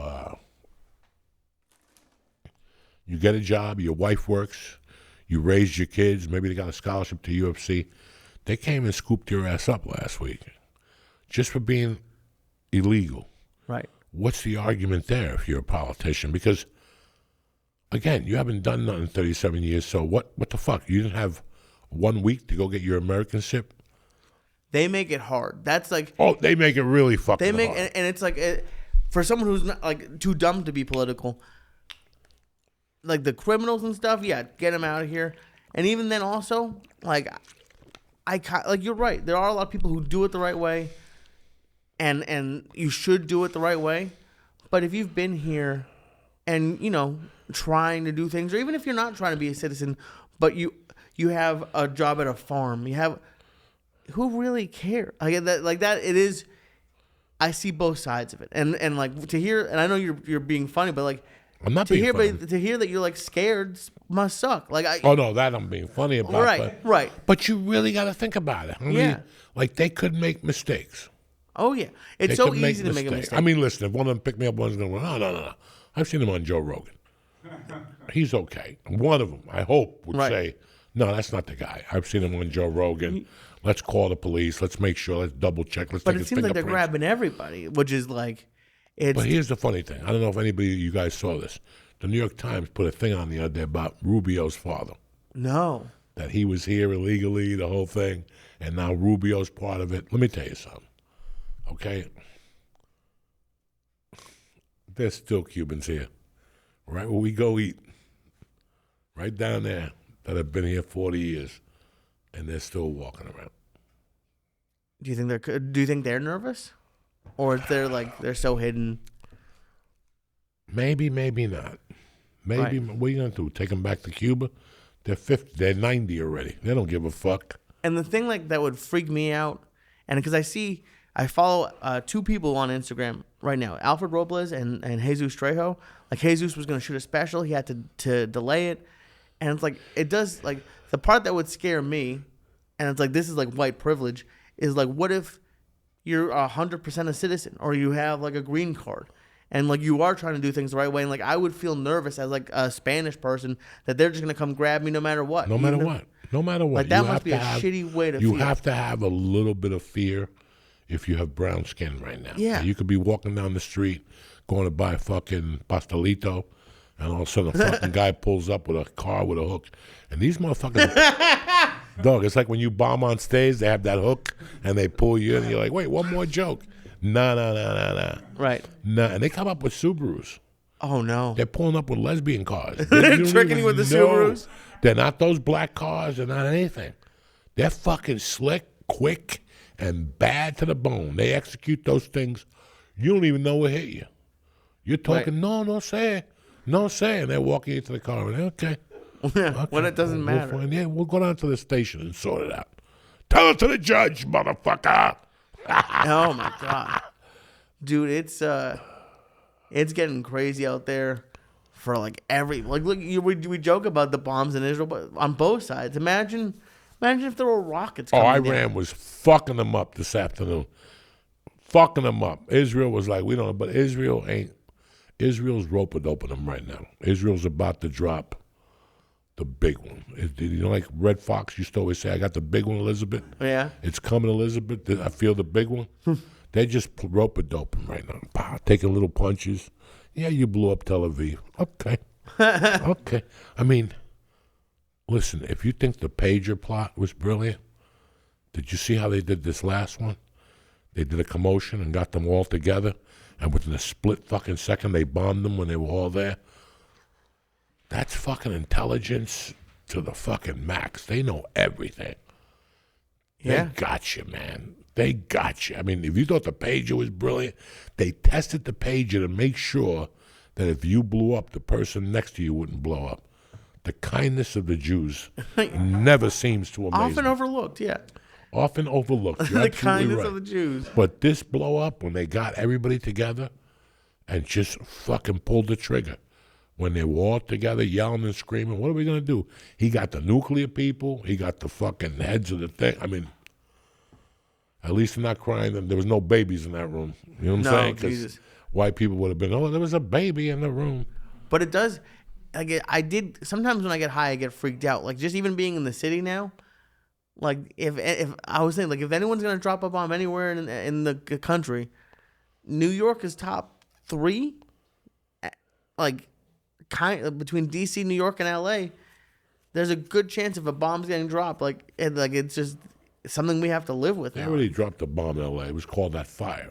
get a job, your wife works, you raised your kids, maybe they got a scholarship to UFC. They came and scooped your ass up last week just for being illegal. Right. What's the argument there if you're a politician? Because again, you haven't done nothing in 37 years, so what the fuck? You didn't have 1 week to go get your Americanship? They make it hard. That's like... Oh, they make it really fucking hard. And it's like, for someone who's not, like, too dumb to be political, like, the criminals and stuff, yeah, get them out of here. And even then also, like, you're right. There are a lot of people who do it the right way, and you should do it the right way. But if you've been here and, trying to do things, or even if you're not trying to be a citizen, but you have a job at a farm, who really cares? Like that it is. I see both sides of it, and like to hear, and I know you're being funny, but like I'm not being funny. But to hear that you're like scared must suck. Like oh no, that I'm being funny about. Right. But you really got to think about it. Like they could make mistakes. Oh yeah, it's so easy to make a mistake. I mean, listen, if one of them picked me up, one's going, no. I've seen him on Joe Rogan. He's okay. One of them, I hope, would say, no, that's not the guy. I've seen him on Joe Rogan. Let's call the police. Let's make sure. Let's double check. Let's take his fingerprints. But it seems like they're grabbing everybody, which is like, But here's the funny thing. I don't know if anybody of you guys saw this. The New York Times put a thing on the other day about Rubio's father. No. That he was here illegally, the whole thing, and now Rubio's part of it. Let me tell you something. Okay? There's still Cubans here. Right where we go eat. Right down there that have been here 40 years, and they're still walking around. Do you think they're nervous, or is they're so hidden? Maybe not. Maybe what are you gonna do? Take them back to Cuba? They're 50. They're 90 already. They don't give a fuck. And the thing like that would freak me out, and because I follow two people on Instagram right now, Alfred Robles and Jesus Trejo. Like Jesus was gonna shoot a special, he had to delay it. And it's like, it does, like, the part that would scare me, and it's like, this is like white privilege, is like, what if you're 100% a citizen, or you have like a green card, and like you are trying to do things the right way, and like I would feel nervous as like a Spanish person that they're just gonna come grab me no matter what. No matter what. No matter what. Like that must be a shitty way to feel. You have to have a little bit of fear if you have brown skin right now. Yeah. You could be walking down the street going to buy fucking pastelito, and all of a sudden a fucking guy pulls up with a car with a hook. And these motherfuckers, dog, it's like when you bomb on stage, they have that hook, and they pull you in, and you're like, wait, one more joke. Nah. Right. Nah, and they come up with Subarus. Oh, no. They're pulling up with lesbian cars. They're tricking you with the Subarus? They're not those black cars. They're not anything. They're fucking slick, quick, and bad to the bone. They execute those things. You don't even know what hit you. You're talking, no, don't say it. No, say it. And they're walking into the car. And okay. When it doesn't matter. We'll go down to the station and sort it out. Tell it to the judge, motherfucker. Oh, my God. Dude, it's getting crazy out there for like look, we joke about the bombs in Israel, but on both sides. Imagine if there were rockets coming Iran was fucking them up this afternoon. Fucking them up. Israel was like, we don't know, but Israel's rope-a-doping them right now. Israel's about to drop the big one. You know, like Red Fox used to always say, I got the big one, Elizabeth. Yeah. It's coming, Elizabeth. I feel the big one. They just rope-a-doping right now. Pow, taking little punches. Yeah, you blew up Tel Aviv. Okay. Okay. I mean, listen, if you think the pager plot was brilliant, did you see how they did this last one? They did a commotion and got them all together, and within a split fucking second, they bombed them when they were all there. That's fucking intelligence to the fucking max. They know everything. Yeah. They got you, man. They got you. I mean, if you thought the pager was brilliant, they tested the pager to make sure that if you blew up, the person next to you wouldn't blow up. The kindness of the Jews never seems to amaze Often me. overlooked, yeah. Often overlooked. You're The absolutely kindness right. of the Jews. But this blow up, when they got everybody together and just fucking pulled the trigger, when they were all together yelling and screaming, what are we going to do? He got the nuclear people. He got the fucking heads of the thing. I mean, at least they're not crying that there was no babies in that room. You know what I'm saying? Because white people would have been, oh, there was a baby in the room. But it does, I did, sometimes when I get high, I get freaked out. Like, just even being in the city now, like, if I was saying, like, if anyone's going to drop a bomb anywhere in the country, New York is top 3. Like, between D.C., New York, and L.A., there's a good chance if a bomb's getting dropped. Like it's just something we have to live with They now. already dropped a bomb in L.A. It was called that fire.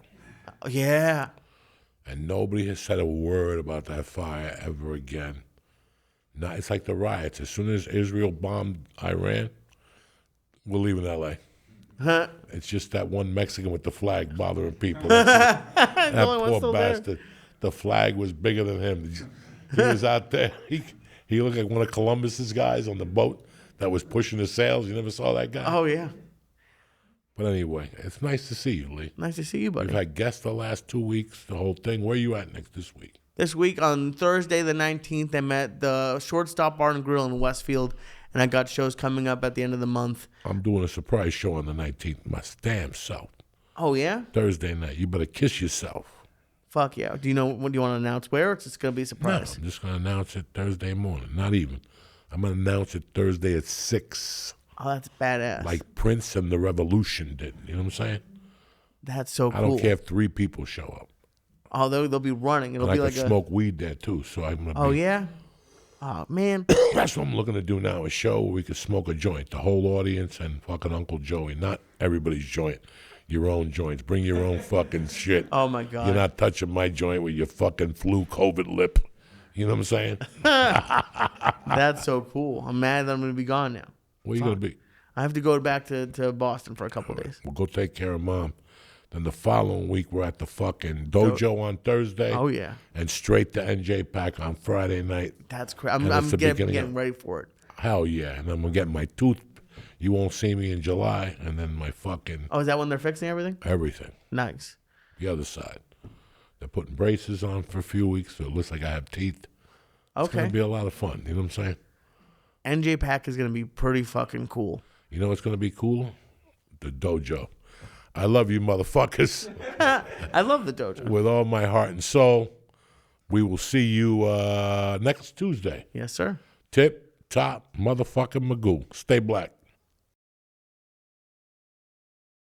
Yeah. And nobody has said a word about that fire ever again. Now, it's like the riots. As soon as Israel bombed Iran, we're leaving L.A. It's just that one Mexican with the flag bothering people. That poor bastard. The flag was bigger than him. He was out there. He looked like one of Columbus's guys on the boat that was pushing the sails. You never saw that guy? Oh, yeah. But anyway, it's nice to see you, Lee. Nice to see you, buddy. We've had guests the last 2 weeks, the whole thing. Where are you at next this week? This week on Thursday the 19th, I'm at the Shortstop Bar and Grill in Westfield, and I got shows coming up at the end of the month. I'm doing a surprise show on the 19th. My damn self. Oh, yeah? Thursday night. You better kiss yourself. Fuck yeah. Do you know what do you want to announce where? Or it's just going to be a surprise? No, I'm just going to announce it Thursday morning. Not even. I'm going to announce it Thursday at 6. Oh, that's badass. Like Prince and the Revolution did. You know what I'm saying? That's so cool. I don't care if 3 people show up. Oh, they'll be running. It'll and be I like can smoke weed there, too. So I'm going to Oh, yeah? Oh, man. That's what I'm looking to do now, a show where we could smoke a joint. The whole audience and fucking Uncle Joey. Not everybody's joint. Your own joints. Bring your own fucking shit. Oh, my God. You're not touching my joint with your fucking flu COVID lip. You know what I'm saying? That's so cool. I'm mad that I'm going to be gone now. Where you going to be? I have to go back to Boston for a couple days. We'll go take care of Mom. Then the following week, we're at the fucking dojo on Thursday. Oh, yeah. And straight to NJ Pack on Friday night. That's crazy. I'm getting ready for it. Hell yeah. And then we'll get my tooth. You won't see me in July. And then my fucking... Oh, is that when they're fixing everything? Everything. Nice. The other side. They're putting braces on for a few weeks, so it looks like I have teeth. It's going to be a lot of fun. You know what I'm saying? NJ Pack is going to be pretty fucking cool. You know what's going to be cool? The dojo. I love you motherfuckers. I love the dojo. With all my heart and soul. We will see you next Tuesday. Yes, sir. Tip, top, motherfucking Magoo. Stay black.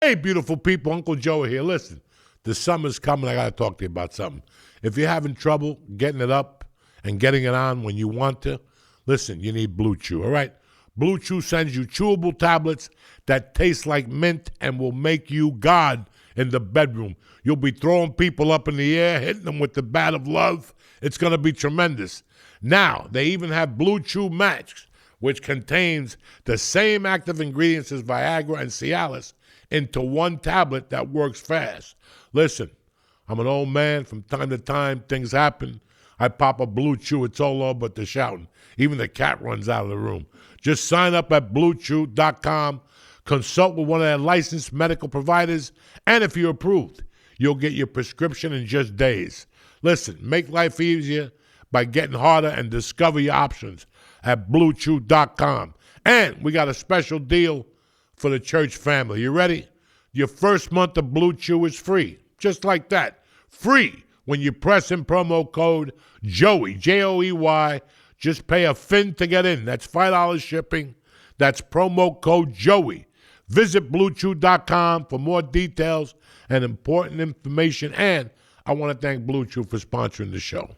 Hey, beautiful people. Uncle Joe here. Listen, the summer's coming. I got to talk to you about something. If you're having trouble getting it up and getting it on when you want to, listen, you need Blue Chew, all right? Blue Chew sends you chewable tablets that taste like mint and will make you God in the bedroom. You'll be throwing people up in the air, hitting them with the bat of love. It's going to be tremendous. Now, they even have Blue Chew Max, which contains the same active ingredients as Viagra and Cialis into one tablet that works fast. Listen, I'm an old man. From time to time, things happen. I pop a Blue Chew. It's all over but the shouting. Even the cat runs out of the room. Just sign up at BlueChew.com. Consult with one of their licensed medical providers. And if you're approved, you'll get your prescription in just days. Listen, make life easier by getting harder and discover your options at BlueChew.com. And we got a special deal for the church family. You ready? Your first month of Blue Chew is free. Just like that. Free when you press in promo code JOEY, Joey. Just pay a fin to get in. That's $5 shipping. That's promo code JOEY. Visit BlueChew.com for more details and important information. And I want to thank Blue Chew for sponsoring the show.